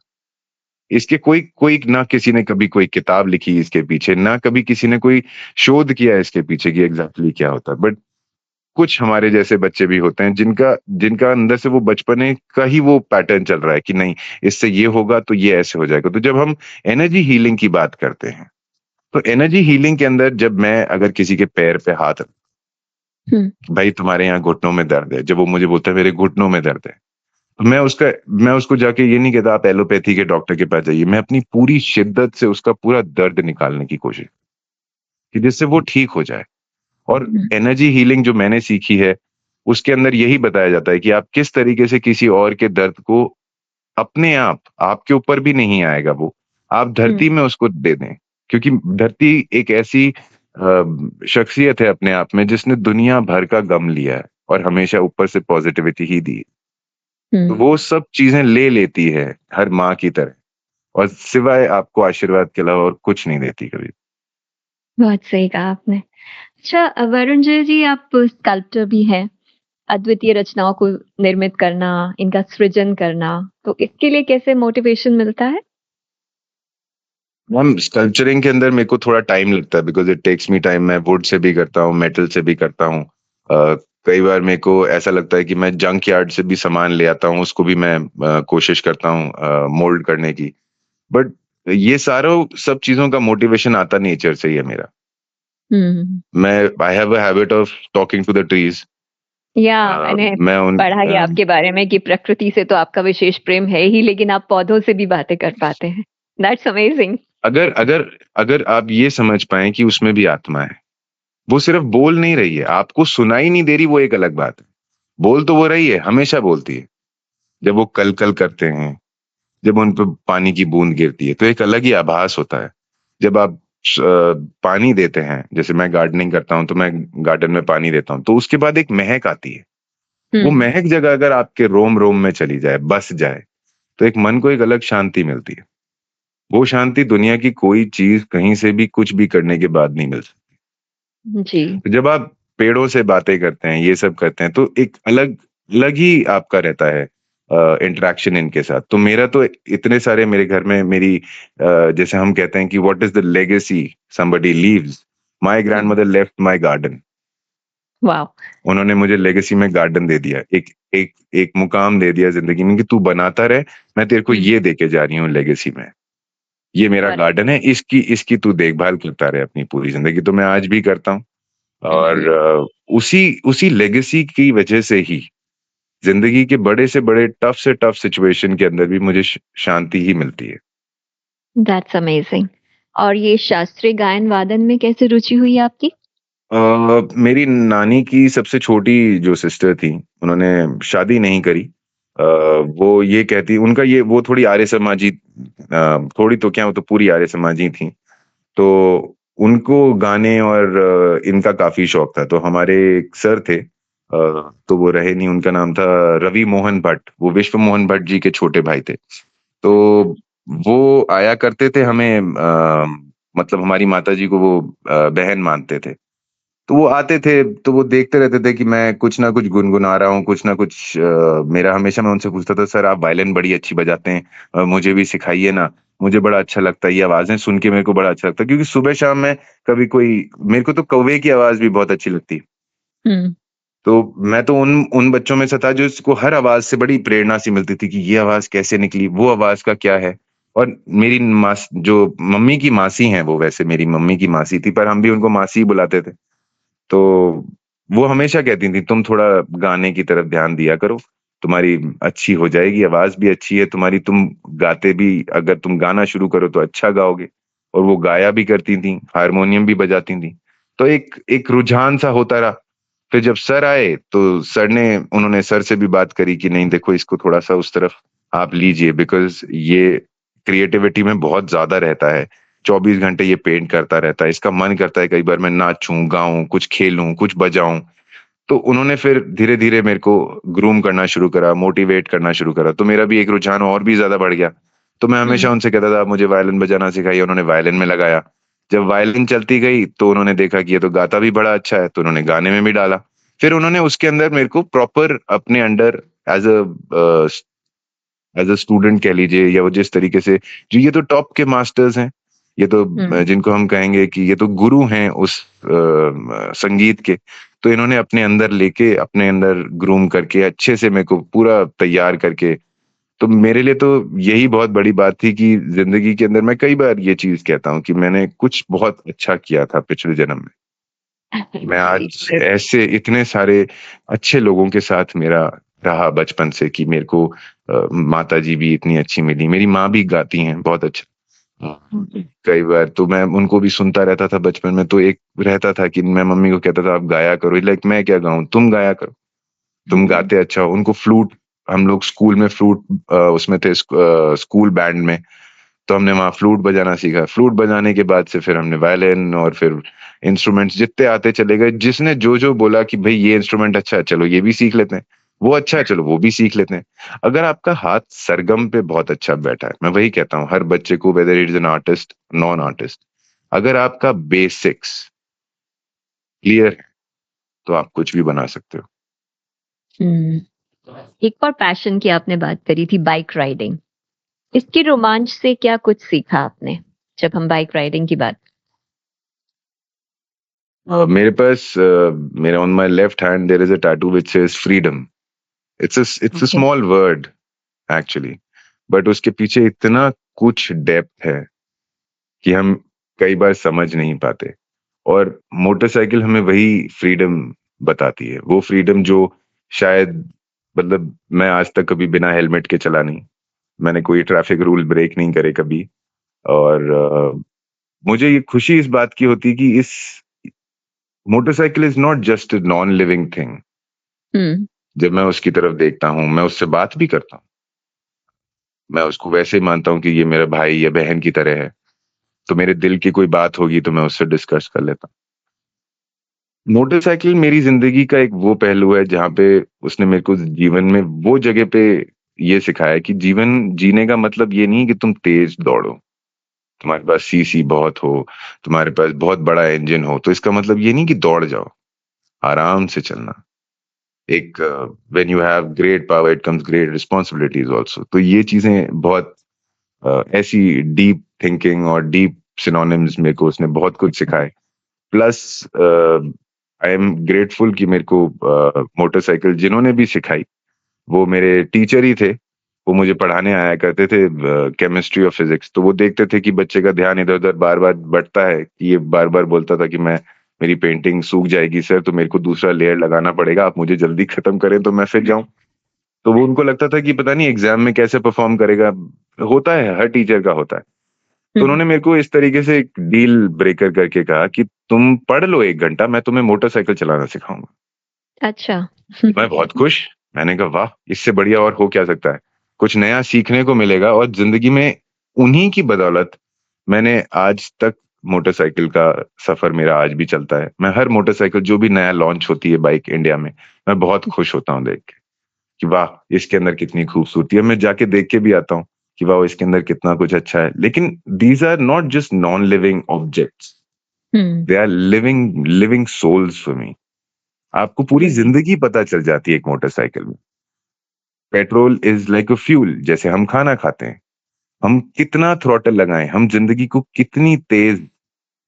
S2: इसके कोई कोई ना किसी ने कभी कोई किताब लिखी इसके पीछे, ना कभी किसी ने कोई शोध किया इसके पीछे कि एग्जैक्टली क्या होता है। बट कुछ हमारे जैसे बच्चे भी होते हैं जिनका जिनका अंदर से वो बचपने का ही वो पैटर्न चल रहा है कि नहीं, इससे ये होगा तो ये ऐसे हो जाएगा। तो जब हम एनर्जी हीलिंग की बात करते हैं, तो एनर्जी हीलिंग के अंदर जब मैं अगर किसी के पैर पे हाथ
S1: हम्म।
S2: भाई तुम्हारे यहाँ घुटनों में दर्द है, जब वो मुझे बोलता है मेरे घुटनों में दर्द है, तो मैं उसको जाके ये नहीं कहता आप एलोपैथी के डॉक्टर के पास जाइए। मैं अपनी पूरी शिद्दत से उसका पूरा दर्द निकालने की कोशिश कि जिससे वो ठीक हो जाए। और
S1: हम्म।
S2: एनर्जी हीलिंग जो मैंने सीखी है, उसके अंदर यही बताया जाता है कि आप किस तरीके से किसी और के दर्द को अपने आप, आपके ऊपर भी नहीं आएगा वो, आप धरती में उसको दे दें। क्योंकि धरती एक ऐसी शख्सियत है अपने आप में जिसने दुनिया भर का गम लिया है और हमेशा ऊपर से पॉजिटिविटी ही दी है। तो
S1: हम्म।
S2: वो सब चीजें ले लेती है हर माँ की तरह, और सिवाय आपको आशीर्वाद के अलावा और कुछ नहीं देती कभी।
S1: बहुत सही कहा आपने। अच्छा, वरुण जी, आप स्कल्पटर भी हैं। अद्वितीय रचनाओं को निर्मित करना, इनका सृजन करना, तो इसके लिए कैसे मोटिवेशन मिलता है?
S2: मैम स्कल्पचरिंग के अंदर मेरे को थोड़ा टाइम लगता है, because it takes me time. मैं वुड से भी करता हूँ, मेटल से भी करता हूँ। कई बार मेरे को ऐसा लगता है कि मैं जंक यार्ड से भी सामान ले आता हूँ, उसको भी मैं कोशिश करता हूँ मोल्ड करने की। बट ये सारों सब चीजों का मोटिवेशन आता नेचर से ही है मेरा। मैं I have a habit of talking to the trees.
S1: या मैंने
S2: मैं उन
S1: पढ़ा है आपके बारे में कि प्रकृति से तो आपका विशेष प्रेम है ही, लेकिन आप पौधों से भी बातें कर पाते हैं। That's amazing.
S2: अगर अगर अगर आप ये समझ पाए कि उसमें भी आत्मा है, वो सिर्फ बोल नहीं रही है, आपको सुनाई नहीं दे रही, वो एक अलग बात है। बोल तो वो रही है, हमेशा बोलती है। जब वो कल कल करते हैं, जब उन पर पानी की बूंद गिरती है, तो एक अलग ही आभास होता है। जब आप पानी देते हैं, जैसे मैं गार्डनिंग करता हूं तो मैं गार्डन में पानी देता हूं, तो उसके बाद एक महक आती है। वो महक जगह अगर आपके रोम रोम में चली जाए, बस जाए, तो एक मन को एक अलग शांति मिलती है। वो शांति दुनिया की कोई चीज कहीं से भी कुछ भी करने के बाद नहीं मिल सकती।
S1: जी।
S2: तो जब आप पेड़ों से बातें करते हैं, ये सब करते हैं, तो एक अलग अलग ही आपका रहता है इंटरेक्शन इनके साथ। तो मेरा तो इतने सारे मेरे घर में मेरी जैसे हम कहते हैं कि what is the legacy somebody leaves, my grandmother left my garden.
S1: Wow.
S2: उन्होंने मुझे लेगेसी में गार्डन दे दिया, एक एक एक मुकाम दे दिया जिंदगी में कि तू बनाता रहे, मैं तेरे को ये देके जा रही हूँ लेगेसी में। ये मेरा गार्डन है, इसकी इसकी तू देखभाल करता रहे अपनी पूरी जिंदगी। तो मैं आज भी करता हूँ। और उसी उसी लेगेसी की वजह से ही जिंदगी के बड़े से बड़े टफ से टफ सिचुएशन के अंदर भी मुझे शांति ही मिलती है।
S1: That's amazing. और ये शास्त्रीय गायन वादन में कैसे रुचि हुई आपकी?
S2: मेरी नानी की सबसे छोटी जो सिस्टर थी, उन्होंने शादी नहीं करी। वो ये कहती, उनका ये वो थोड़ी आर्य समाजी, थोड़ी तो क्या, वो तो पूरी आर्य समाजी थी। तो उनको गाने और इनका काफी शौक था। तो हमारे एक सर थे, तो वो रहे नहीं, उनका नाम था रवि मोहन भट्ट, वो विश्व मोहन भट्ट जी के छोटे भाई थे। तो वो आया करते थे हमें, मतलब हमारी माता जी को वो बहन मानते थे। तो वो आते थे, तो वो देखते रहते थे कि मैं कुछ ना कुछ गुनगुना रहा हूँ, कुछ ना कुछ मेरा हमेशा मैं उनसे पूछता था, सर आप वायलिन बड़ी अच्छी बजाते हैं, मुझे भी सिखाइए ना। मुझे बड़ा अच्छा लगता है, ये आवाजें सुन के मेरे को बड़ा अच्छा लगता है, क्योंकि सुबह शाम में कभी कोई, मेरे को तो कौवे की आवाज भी बहुत अच्छी लगती है। तो मैं तो उन उन बच्चों में से था जो इसको हर आवाज से बड़ी प्रेरणा सी मिलती थी कि ये आवाज कैसे निकली, वो आवाज का क्या है। और मेरी मास जो मम्मी की मासी हैं, वो वैसे मेरी मम्मी की मासी थी, पर हम भी उनको मासी ही बुलाते थे। तो वो हमेशा कहती थी, तुम थोड़ा गाने की तरफ ध्यान दिया करो, तुम्हारी अच्छी हो जाएगी, आवाज भी अच्छी है तुम्हारी, तुम गाते भी, अगर तुम गाना शुरू करो तो अच्छा गाओगे। और वो गाया भी करती थी, हारमोनियम भी बजाती थी। तो एक एक रुझान सा होता रहा। फिर जब सर आए, तो उन्होंने सर से भी बात करी कि नहीं देखो, इसको थोड़ा सा उस तरफ आप लीजिए, बिकॉज ये क्रिएटिविटी में बहुत ज्यादा रहता है। 24 घंटे ये पेंट करता रहता है, इसका मन करता है कई बार मैं नाचूं, गाऊं, कुछ खेलूं, कुछ बजाऊं। तो उन्होंने फिर धीरे धीरे मेरे को ग्रूम करना शुरू करा, मोटिवेट करना शुरू करा, तो मेरा भी एक रुझान और भी ज्यादा बढ़ गया। तो मैं हमेशा उनसे कहता था, आप मुझे वायलिन बजाना सिखाइए। उन्होंने वायलिन में लगाया। जब वायलिन चलती गई, तो उन्होंने देखा कि ये तो गाता भी बड़ा अच्छा है, तो उन्होंने गाने में भी डाला। फिर उन्होंने उसके अंदर मेरे को प्रॉपर अपने अंडर एज अ स्टूडेंट कह लीजिए, या वो जिस तरीके से, जो ये तो टॉप के मास्टर्स हैं, ये तो जिनको हम कहेंगे कि ये तो गुरु हैं उस संगीत के। तो इन्होंने अपने अंदर लेके, अपने अंदर ग्रूम करके, अच्छे से मेरे को पूरा तैयार करके। तो मेरे लिए तो यही बहुत बड़ी बात थी कि जिंदगी के अंदर मैं कई बार ये चीज कहता हूँ कि मैंने कुछ बहुत अच्छा किया था पिछले जन्म में। मैं आज ऐसे इतने सारे अच्छे लोगों के साथ मेरा रहा बचपन से कि मेरे को माता जी भी इतनी अच्छी मिली, मेरी माँ भी गाती हैं बहुत अच्छा। कई बार तो मैं उनको भी सुनता रहता था बचपन में, तो एक रहता था कि मैं मम्मी को कहता था आप गाया करो, लाइक मैं क्या गाऊं, तुम गाया करो, तुम गाते अच्छा हो। उनको फ्लूट, हम लोग स्कूल में फ्लूट उसमें थे, स्कूल बैंड में, तो हमने वहां फ्लूट बजाना सीखा। फ्लूट बजाने के बाद से फिर हमने वायलिन, और फिर इंस्ट्रूमेंट्स जितने आते चले गए। जिसने जो जो बोला कि भाई ये इंस्ट्रूमेंट अच्छा है, चलो ये भी सीख लेते हैं, वो अच्छा है, चलो वो भी सीख लेते हैं। अगर आपका हाथ सरगम पे बहुत अच्छा बैठा है, मैं वही कहता हूँ हर बच्चे को, whether it is an artist non artist, अगर आपका बेसिक्स क्लियर है, तो आप कुछ भी बना सकते हो।
S1: एक और पैशन की आपने बात करी थी, बाइक राइडिंग। इसके रोमांच से क्या कुछ सीखा आपने जब हम बाइक राइडिंग की बात?
S2: मेरे पास मेरे on my left hand there is a tattoo which says freedom. It's a small word actually, but उसके पीछे इतना कुछ डेप्थ है कि हम कई बार समझ नहीं पाते। और मोटरसाइकिल हमें वही फ्रीडम बताती है, वो फ्रीडम जो शायद मतलब मैं आज तक कभी बिना हेलमेट के चला नहीं, मैंने कोई ट्रैफिक रूल ब्रेक नहीं करे कभी। और मुझे ये खुशी इस बात की होती है कि इस motorcycle is not just a non living thing.
S1: Hmm.
S2: जब मैं उसकी तरफ देखता हूँ, मैं उससे बात भी करता हूँ, मैं उसको वैसे ही मानता हूँ कि ये मेरा भाई या बहन की तरह है। तो मेरे दिल की कोई बात होगी तो मैं उससे डिस्कस कर लेता हूँ। मोटरसाइकिल मेरी जिंदगी का एक वो पहलू है जहाँ पे उसने मेरे को जीवन में वो जगह पे ये सिखाया कि जीवन जीने का मतलब ये नहीं कि तुम तेज दौड़ो, तुम्हारे पास सीसी बहुत हो, तुम्हारे पास बहुत बड़ा इंजन हो, तो इसका मतलब ये नहीं कि दौड़ जाओ। आराम से चलना। एक when you have great power it comes great responsibilities also. तो ये चीजें बहुत ऐसी डीप थिंकिंग और डीप सिनोनिम्स मेरे को उसने बहुत कुछ सिखाए। प्लस आई एम ग्रेटफुल कि मेरे को मोटरसाइकिल जिन्होंने भी सिखाई वो मेरे टीचर ही थे। वो मुझे पढ़ाने आया करते थे केमिस्ट्री और फिजिक्स। तो वो देखते थे कि बच्चे का ध्यान इधर उधर बार बार बढ़ता है, कि ये बार बार बोलता था कि मैं मेरी पेंटिंग सूख जाएगी सर, तो मेरे को दूसरा लेयर लगाना पड़ेगा, आप मुझे जल्दी खत्म करें तो मैं फिर जाऊं। तो वो उनको लगता था कि पता नहीं एग्जाम में कैसे परफॉर्म करेगा। होता है, हर टीचर का होता है। तो
S1: हम्म।
S2: उन्होंने मेरे को इस तरीके से एक डील ब्रेकर करके कहा कि तुम पढ़ लो 1 घंटा, मैं तुम्हें मोटरसाइकिल चलाना सिखाऊंगा।
S1: अच्छा।
S2: मैं बहुत खुश। मैंने कहा वाह, इससे बढ़िया और हो क्या सकता है। कुछ नया सीखने को मिलेगा और जिंदगी में उन्हीं की बदौलत मैंने आज तक मोटरसाइकिल का सफर मेरा आज भी चलता है। मैं हर मोटरसाइकिल जो भी नया लॉन्च होती है बाइक इंडिया में, मैं बहुत खुश होता हूँ देख के कि वाह इसके अंदर कितनी खूबसूरती है। मैं जाके देख के भी आता हूँ कि वाह इसके अंदर कितना कुछ अच्छा है। लेकिन these are not just non living objects,
S1: hmm.
S2: They are living living souls for me. आपको पूरी जिंदगी पता चल जाती है एक मोटरसाइकिल में। Petrol is like a fuel, जैसे हम खाना खाते हैं, हम कितना थ्रॉटल लगाएं, हम जिंदगी को कितनी तेज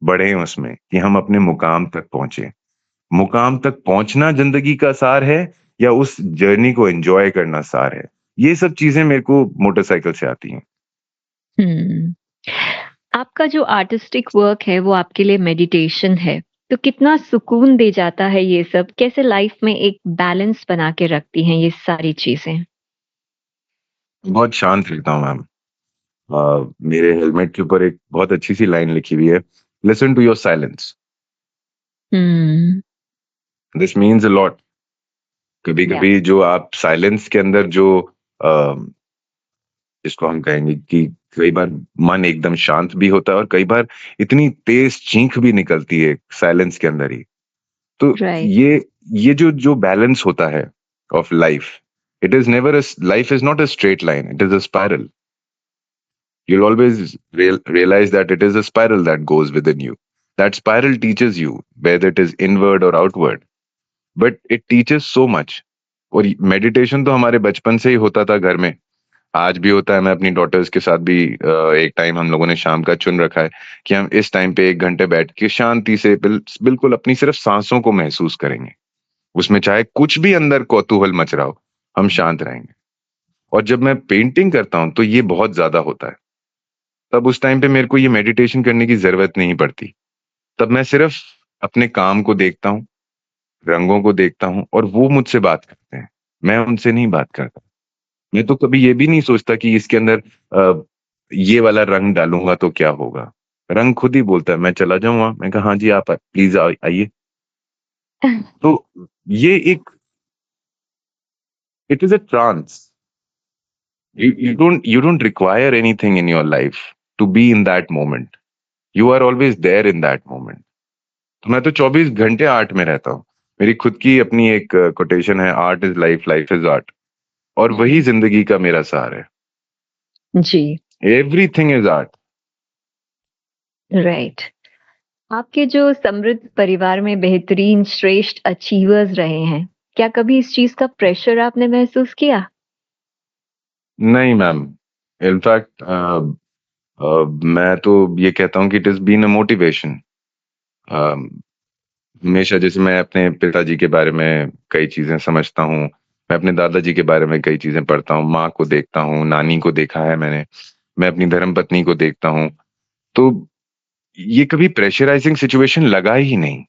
S2: बढ़े उसमें कि हम अपने मुकाम तक पहुंचे। मुकाम तक पहुंचना जिंदगी का सार है या उस जर्नी को एंजॉय करना सार है। ये सब चीजें मेरे को मोटरसाइकिल से आती हैं।
S1: हम्म। आपका जो आर्टिस्टिक वर्क है वो आपके लिए मेडिटेशन है, तो कितना सुकून दे जाता है ये सब? कैसे लाइफ में एक बैलेंस बना के रखती हैं ये सारी चीजें?
S2: बहुत शांत रहता हूँ मैम। मेरे हेलमेट के ऊपर एक बहुत अच्छी सी लाइन लिखी हुई है, listen to your silence.
S1: Hmm.
S2: This means a lot. कभी
S1: या।
S2: कभी जो आप साइलेंस के अंदर जो जिसको हम कहेंगे कि कई बार मन एकदम शांत भी होता है और कई बार इतनी तेज चीख भी निकलती है साइलेंस के अंदर ही। तो
S1: राइट।
S2: ये जो जो बैलेंस होता है of life, it is never, life is not a straight line, it is a spiral. You'll always realize that it is a spiral that goes within you. That spiral teaches you, whether it is inward or outward, but it teaches so much. और meditation तो हमारे बचपन से ही होता था घर में, आज भी होता है। मैं अपनी डॉटर्स के साथ भी एक टाइम हम लोगों ने शाम का चुन रखा है कि हम इस टाइम पे 1 घंटे बैठ के शांति से बिल्कुल अपनी सिर्फ सांसों को महसूस करेंगे। उसमें चाहे कुछ भी अंदर कौतूहल मच रहा हो, हम शांत रहेंगे। और जब मैं पेंटिंग करता हूं तो ये बहुत ज्यादा होता है। तब उस टाइम पे मेरे को ये मेडिटेशन करने की जरूरत नहीं पड़ती। तब मैं सिर्फ अपने काम को देखता हूँ, रंगों को देखता हूँ और वो मुझसे बात करते हैं। मैं उनसे नहीं बात करता। मैं तो कभी ये भी नहीं सोचता कि इसके अंदर ये वाला रंग डालूंगा तो क्या होगा। रंग खुद ही बोलता है, मैं चला जाऊं वहां, मैं कहा हाँ जी आप प्लीज आइए। तो ये एक, it is a trance. You don't require anything in your life to be in that moment. You are always there in that moment. तो मैं तो 24 घंटे आर्ट में रहता हूँ। मेरी खुद की अपनी एक कोटेशन है, art is life, life is art. और वही जिंदगी का मेरा सार है।
S1: जी।
S2: Everything is art.
S1: राइट। आपके जो समृद्ध परिवार में बेहतरीन श्रेष्ठ अचीवर्स रहे हैं, क्या कभी इस चीज का प्रेशर आपने महसूस किया?
S2: नहीं मैम, इनफैक्ट मैं तो ये कहता हूँ कि it is been a motivation. हमेशा जैसे मैं अपने पिताजी के बारे में कई चीजें समझता हूँ, मैं अपने दादाजी के बारे में कई चीजें पढ़ता हूँ, माँ को देखता हूँ, नानी को देखा है मैंने, मैं अपनी धर्मपत्नी को देखता हूँ। तो ये कभी प्रेशराइजिंग सिचुएशन लगा ही नहीं।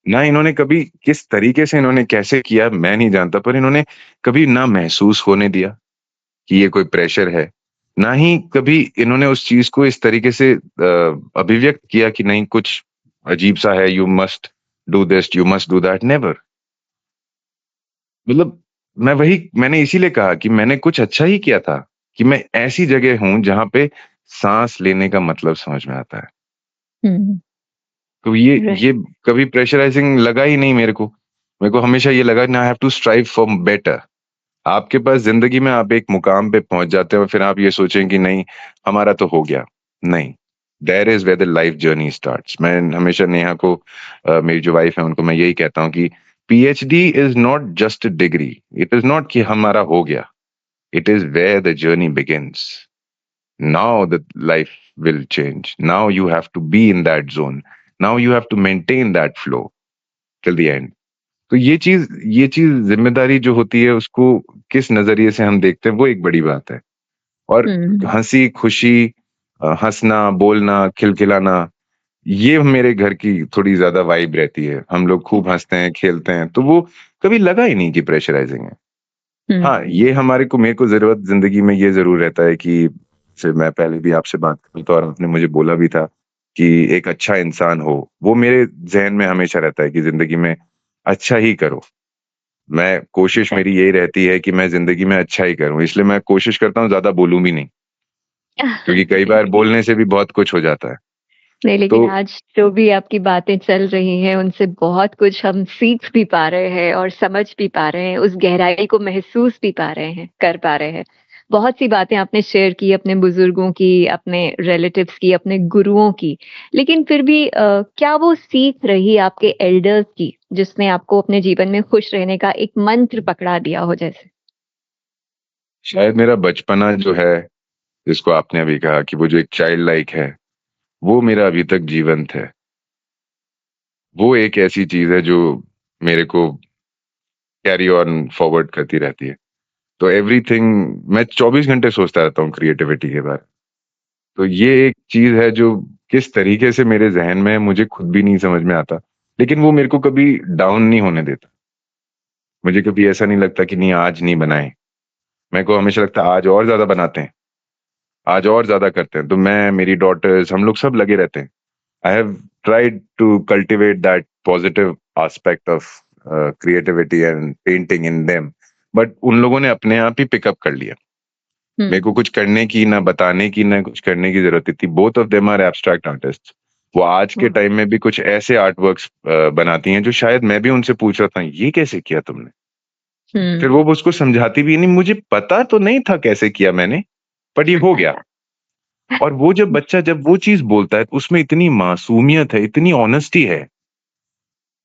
S2: ना इन्होंने कभी किस तरीके से इन्होंने कैसे किया मैं नहीं जानता, पर इन्होंने कभी ना महसूस होने दिया कि ये कोई प्रेशर है, ना ही कभी इन्होंने उस चीज़ को इस तरीके से अभिव्यक्त किया कि नहीं कुछ अजीब-सा है, you must do this, you must do that, never. मतलब मैंने इसीलिए कहा कि मैंने कुछ अच्छा ही किया था, कि मैं ऐसी जगह हूँ जहाँ पे साँस लेने का मतलब समझ में आता है।
S1: हुँ,
S2: तो ये
S1: राइट।
S2: ये कभी प्रेशराइजिंग लगा ही नहीं मेरे को। मेरे को हमेशा ये लगा ना, I have to strive for better. आपके पास ज़िंदगी में आप एक मुकाम पे पहुँच जाते हो, फिर आप ये सोचें कि नहीं, हमारा तो हो गया। नहीं, there is where the life journey starts. मैं हमेशा नेहा को मेरी जो वाइफ़ है उनको मैं यही कहता हूँ कि PhD is not just a degree. It is not कि हमारा हो गया। It is where the journey begins. Now the life will change. Now you have to be in that zone. Now you have to maintain that flow till the end. तो ये चीज़ ज़िम्मेदारी जो होती है उसको किस नज़रिए से हम देखते हैं वो एक बड़ी बात है। और
S1: हुँ,
S2: हँसी, खुशी हँसना, बोलना, खिलखिलाना ये मेरे घर की थोड़ी ज़्यादा वाइब रहती है। हम लोग खूब हँसते हैं, खेलते हैं, तो वो कभी लगा ही नहीं कि प्रेशराइज़िंग है।
S1: हुँ,
S2: हाँ, ये मेरे को ज़रूरत ज़िंदगी में ये ज़रूर रहता है कि जैसे मैं पहले भी आपसे बात करी तो और आपने मुझे बोला भी था कि एक अच्छा इंसान हो, वो मेरे ज़हन में हमेशा रहता है कि ज़िंदगी में अच्छा ही करो। मैं कोशिश मेरी
S1: राइट।
S2: यही रहती है कि मैं ज़िंदगी में अच्छा ही करूँ, इसलिए मैं कोशिश करता हूँ ज़्यादा बोलूँ भी नहीं, क्योंकि कई बार बोलने से भी बहुत कुछ हो जाता है।
S1: नहीं, लेकिन
S2: तो
S1: आज जो भी आपकी बातें चल रही हैं, उनसे बहुत कुछ हम सीख भी पा रहे हैं और समझ भी पा रहे हैं, उस गहराई को महसूस भी पा रहे हैं, कर पा रहे हैं। बहुत सी बातें आपने शेयर की अपने बुज़ुर्गों की, अपने रिलेटिव्स की, अपने गुरुओं की। लेकिन फिर भी क्या वो सीख रही आपके एल्डर्स की, जिसने आपको अपने जीवन में खुश रहने का एक मंत्र पकड़ा दिया हो जैसे?
S2: शायद मेरा बचपना जो है, जिसको आपने अभी कहा कि वो जो एक चाइल्ड लाइक है, वो मेरा अभी तक जीवंत है। वो एक ऐसी चीज़ है जो मेरे को कैरी ऑन फॉरवर्ड करती रहती है। तो एवरीथिंग मैं 24 घंटे सोचता रहता हूँ क्रिएटिविटी के बारे में। तो ये एक चीज़ है जो किस तरीके से मेरे ज़हन में है मुझे खुद भी नहीं समझ में आता। लेकिन वो मेरे को कभी डाउन नहीं होने देता। मुझे कभी ऐसा नहीं लगता कि नहीं आज नहीं बनाए। मेरे को हमेशा लगता है आज और ज़्यादा बनाते हैं, आज और ज़्यादा करते हैं। तो मैं, मेरी डॉटर्स हम लोग सब लगे रहते हैं। I have tried to cultivate that positive aspect of creativity and painting in them. But उन लोगों ने अपने आप ही पिकअप कर लिया। मेरे
S1: हुँ,
S2: को कुछ करने की, ना बताने की, ना कुछ करने की ज़रूरत नहीं थी। Both of them are abstract artists. वो आज के
S1: वाह!
S2: टाइम में भी कुछ ऐसे आर्ट वर्क्स बनाती हैं जो शायद मैं भी उनसे पूछ रहा था, ये कैसे किया तुमने? फिर
S1: हुँ।
S2: वो उसको समझाती भी नहीं, मुझे पता तो नहीं था कैसे किया मैंने, बट ये हो गया। और वो जब बच्चा जब वो चीज़ बोलता है, तो उसमें इतनी मासूमियत है, इतनी ऑनेस्टी है।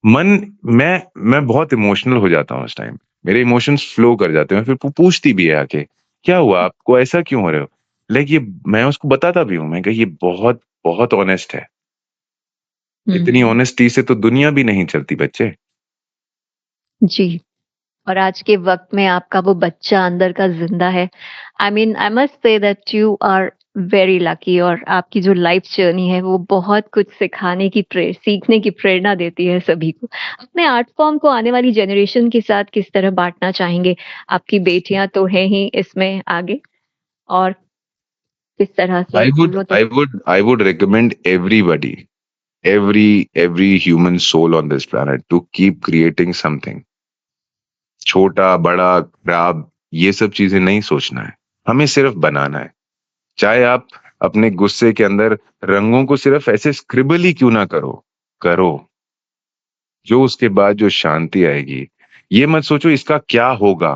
S2: मन मैं बहुत इमोशनल हो जाता हूँ उस टाइम। मेरे इमोशंस फ्लो कर जाते हैं, फिर वो पूछती भी है आके, "क्या हुआ? आपको ऐसा क्यों हो रहे हो?" लाइक ये मैं उसको बताता भी हूँ, मैं कहा ये बहुत, बहुत ऑनेस्ट है। इतनी
S1: हुँ,
S2: ऑनेस्टी से तो दुनिया भी नहीं चलती बच्चे।
S1: जी। और आज के वक़्त में आपका वो बच्चा अंदर का ज़िंदा है। I mean I must say that you are very lucky और आपकी जो लाइफ़ जर्नी है वो बहुत कुछ सिखाने की सीखने की प्रेरणा देती है सभी को। अपने आर्ट फॉर्म को आने वाली जनरेशन के साथ किस तरह बाँटना चाहेंगे? आपकी बेटियाँ तो हैं ही इसमें आगे और किस तरह से
S2: I would
S1: चीज़ों तक
S2: I would I would recommend everybody, every human soul on this planet to keep creating something. छोटा, बड़ा, खराब ये सब चीज़ें नहीं सोचना है। हमें सिर्फ़ बनाना है। चाहे आप अपने गुस्से के अंदर रंगों को सिर्फ ऐसे स्क्रिबल ही क्यों ना करो, करो। जो उसके बाद जो शांति आएगी, ये मत सोचो इसका क्या होगा,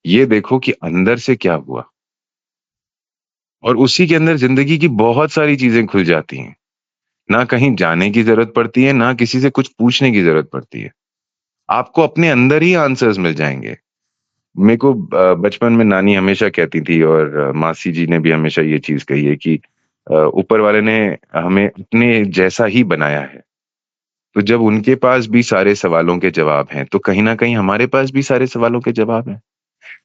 S2: ये देखो कि अंदर से क्या हुआ। और उसी के अंदर ज़िंदगी की बहुत सारी चीज़ें खुल जाती हैं। ना कहीं जाने की ज़रूरत पड़ती है, ना किसी से कुछ पूछने की ज़रूरत पड़ती है। आपको अपने अंदर ही आंसर्स मिल जाएँगे। मेरे को बचपन में नानी हमेशा कहती थी और मासी जी ने भी हमेशा ये चीज़ कही है कि ऊपर वाले ने हमें अपने जैसा ही बनाया है। तो जब उनके पास भी सारे सवालों के जवाब हैं, तो कहीं न कहीं हमारे पास भी सारे सवालों के जवाब हैं।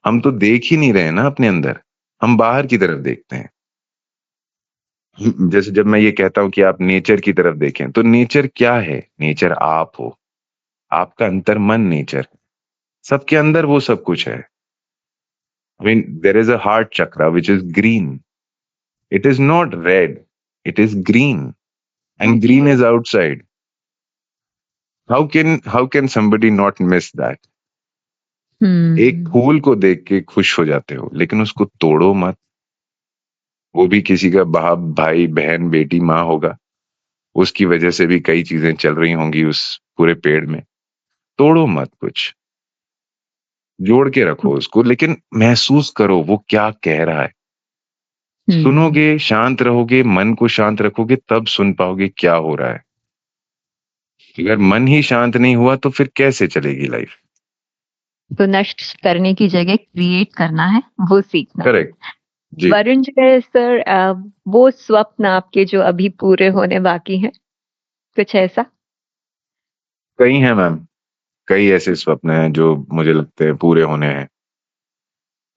S2: हम तो देख ही नहीं रहे हैं ना अपने अंदर, हम बाहर की तरफ देखते हैं। जैसे जब मैं ये कहता हूँ कि आप नेचर की तरफ देखें, तो नेचर क्या है? नेचर आप हो, आपका अंतर्मन नेचर है। सबके अंदर वो सब कुछ है। I mean, there is a heart chakra which is green. It is not red. It is green, and green is outside. How can somebody not miss that? एक
S1: हम्म।
S2: फूल को देख के खुश हो जाते हो, लेकिन उसको तोड़ो मत। वो भी किसी का बाप, भाई, बहन, बेटी, माँ होगा। उसकी वजह से भी कई चीजें चल रही होंगी उस पूरे पेड़ में। तोड़ो मत कुछ, जोड़ के रखो उसको, लेकिन महसूस करो वो क्या कह रहा है।
S1: हम्म।
S2: सुनोगे, शांत रहोगे, मन को शांत रखोगे, तब सुन पाओगे क्या हो रहा है। अगर मन ही शांत नहीं हुआ तो फिर कैसे चलेगी लाइफ?
S1: तो नष्ट करने की जगह क्रिएट करना है, वो सीखना है।
S2: करेक्ट। जी।
S1: वरुण जय सर, वो स्वप्न आपके जो अभी पूरे होने बाकी हैं, कुछ ऐसा?
S2: कई हैं मैम, कई ऐसे स्वप्न हैं जो मुझे लगते हैं पूरे होने हैं।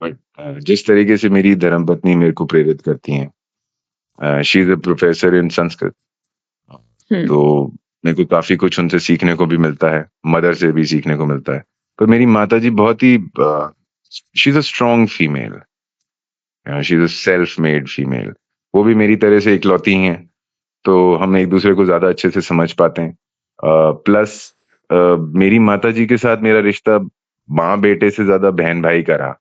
S2: बट जिस तरीके से मेरी धर्मपत्नी मेरे को प्रेरित करती हैं, she is a professor in Sanskrit,
S1: hmm.
S2: तो मेरे को काफी कुछ उनसे सीखने को भी मिलता है, मदर से भी सीखने को मिलता है। पर मेरी माता जी बहुत ही, she is a strong female, she is a self made female. वो भी मेरी तरह से इकलौती हैं, तो हम एक दूसरे को ज्यादा अच्छे से समझ पाते हैं। प्लस मेरी माता जी के साथ मेरा रिश्ता माँ बेटे से ज्यादा बहन भाई का रहा,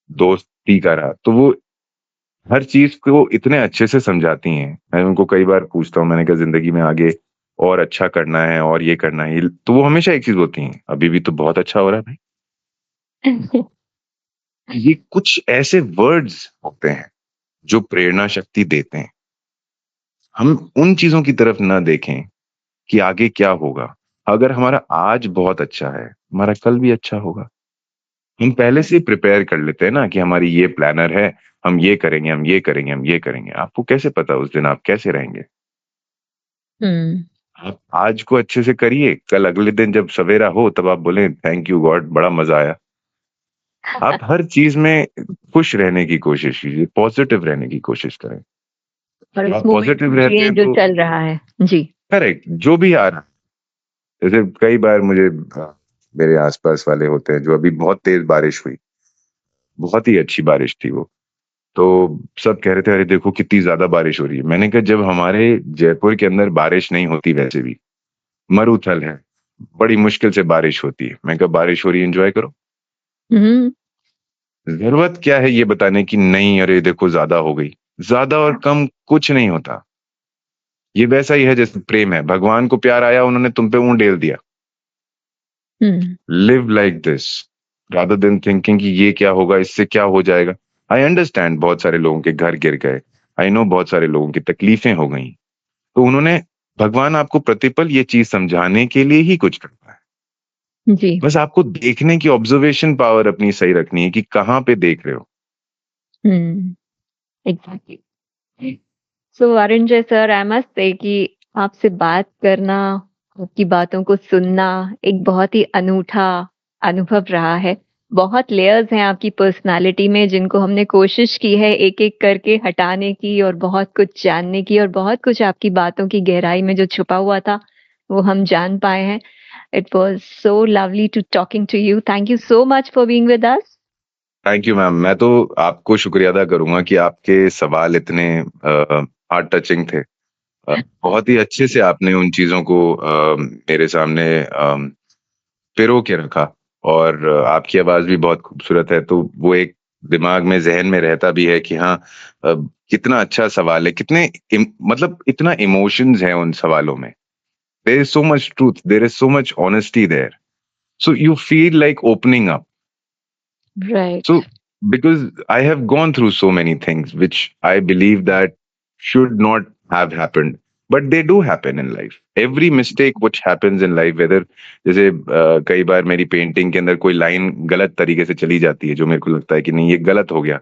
S2: दोस्ती का रहा। तो वो हर चीज को इतने अच्छे से समझाती हैं। मैं उनको कई बार पूछता हूँ, मैंने कहा जिंदगी में आगे और अच्छा करना है और ये करना है, तो वो हमेशा एक चीज बोलती हैं, अभी भी तो बहुत अच्छा हो रहा है भाई। ये कुछ ऐसे वर्ड्स होते हैं जो प्रेरणा शक्ति देते हैं। हम उन चीजों की तरफ ना देखें कि आगे क्या होगा। अगर हमारा आज बहुत अच्छा है, हमारा कल भी अच्छा होगा। हम पहले से प्रिपेयर कर लेते हैं ना कि हमारी ये प्लानर है, हम ये करेंगे, हम ये करेंगे, हम ये करेंगे। आपको कैसे पता उस दिन आप कैसे रहेंगे?
S1: हम्म।
S2: आप आज को अच्छे से करिए, कल अगले दिन जब सवेरा हो तब आप बोले थैंक यू गॉड, बड़ा मजा आया। आप हर चीज में खुश रहने की कोशिश कीजिए, पॉजिटिव रहने की कोशिश करें।
S1: और
S2: जब
S1: उस
S2: आप
S1: मोमेंट
S2: पॉजिटिव
S1: को
S2: रहते
S1: जिए
S2: हैं
S1: जो
S2: तो
S1: चल रहा है। जी।
S2: करेक्ट, जो भी आ रहा है। जैसे कई बार मुझे, मेरे आसपास वाले होते हैं, जो अभी बहुत तेज बारिश हुई, बहुत ही अच्छी बारिश थी वो, तो सब कह रहे थे अरे देखो कितनी ज्यादा बारिश हो रही है। मैंने कहा जब हमारे जयपुर के अंदर बारिश नहीं होती, वैसे भी मरुथल है, बड़ी मुश्किल से बारिश होती है, मैं कहा बारिश हो रही है एंजॉय करो।
S1: हम्म।
S2: जरूरत क्या है ये बताने की, नहीं अरे देखो ज्यादा हो गई। ज्यादा और कम कुछ नहीं होता। ये वैसा ही है जैसे प्रेम है, भगवान को प्यार आया, उन्होंने तुम पे ऊंट ढेल दिया।
S1: Hmm.
S2: Live like this rather than thinking कि ये क्या होगा, इससे क्या हो जाएगा। आई अंडरस्टैंड बहुत सारे लोगों के घर गिर गए, आई नो बहुत सारे लोगों की तकलीफें हो गई, तो उन्होंने, भगवान आपको प्रतिपल ये चीज समझाने के लिए ही कुछ करता है।
S1: जी।
S2: बस आपको देखने की ऑब्जर्वेशन पावर अपनी सही रखनी है कि कहाँ पे देख रहे हो।
S1: हम्म। एग्जैक्टली। सो वरुण जय सर, आई मस्ट से कि आपसे बात करना, आपकी बातों को सुनना एक बहुत ही अनूठा अनुभव रहा है। बहुत लेयर्स हैं आपकी पर्सनालिटी में जिनको हमने कोशिश की है एक एक करके हटाने की, और बहुत कुछ जानने की, और बहुत कुछ आपकी बातों की गहराई में जो छुपा हुआ था वो हम जान पाए हैं। It was so lovely to talking to you. Thank you so much for being with us.
S2: Thank you ma'am. मैं तो आपको शुक्रिया अदा करूंगा कि आपके सवाल इतने हार्ट टचिंग थे। बहुत ही अच्छे से आपने उन चीजों को मेरे सामने पिरो के रखा, और आपकी आवाज भी बहुत खूबसूरत है, तो वो एक दिमाग में, जहन में रहता भी है कि हाँ, कितना अच्छा सवाल है, कितने मतलब इतना इमोशंस है उन सवालों में। There is so much truth, there is so much honesty there, so you feel like opening up.
S1: Right.
S2: So, because I have gone through so many things which I believe that should not have happened, but they do happen in life. Every mistake which happens in life, whether जैसे कई बार मेरी painting के अंदर कोई line गलत तरीके से चली जाती है, जो मेरे को लगता है कि नहीं ये गलत हो गया,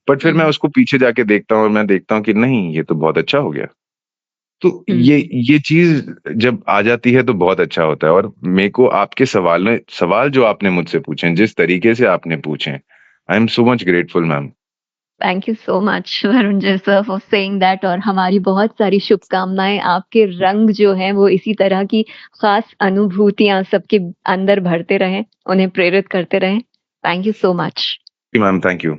S2: बट फिर मैं उसको पीछे जाके देखता हूँ और मैं देखता हूँ कि नहीं ये तो बहुत अच्छा हो गया। तो ये चीज जब आ जाती है तो बहुत अच्छा होता है। और मेरे को आपके सवाल जो आपने मुझसे पूछे, जिस तरीके से आपने पूछे, I am so much grateful ma'am.
S1: Thank you so much Varun ji sir for saying that, और हमारी बहुत सारी शुभकामनाएं आपके रंग जो हैं वो इसी तरह की खास अनुभूतियां सबके अंदर भरते रहें, उन्हें प्रेरित करते रहें। Thank you so much.
S2: Ma'am, thank you.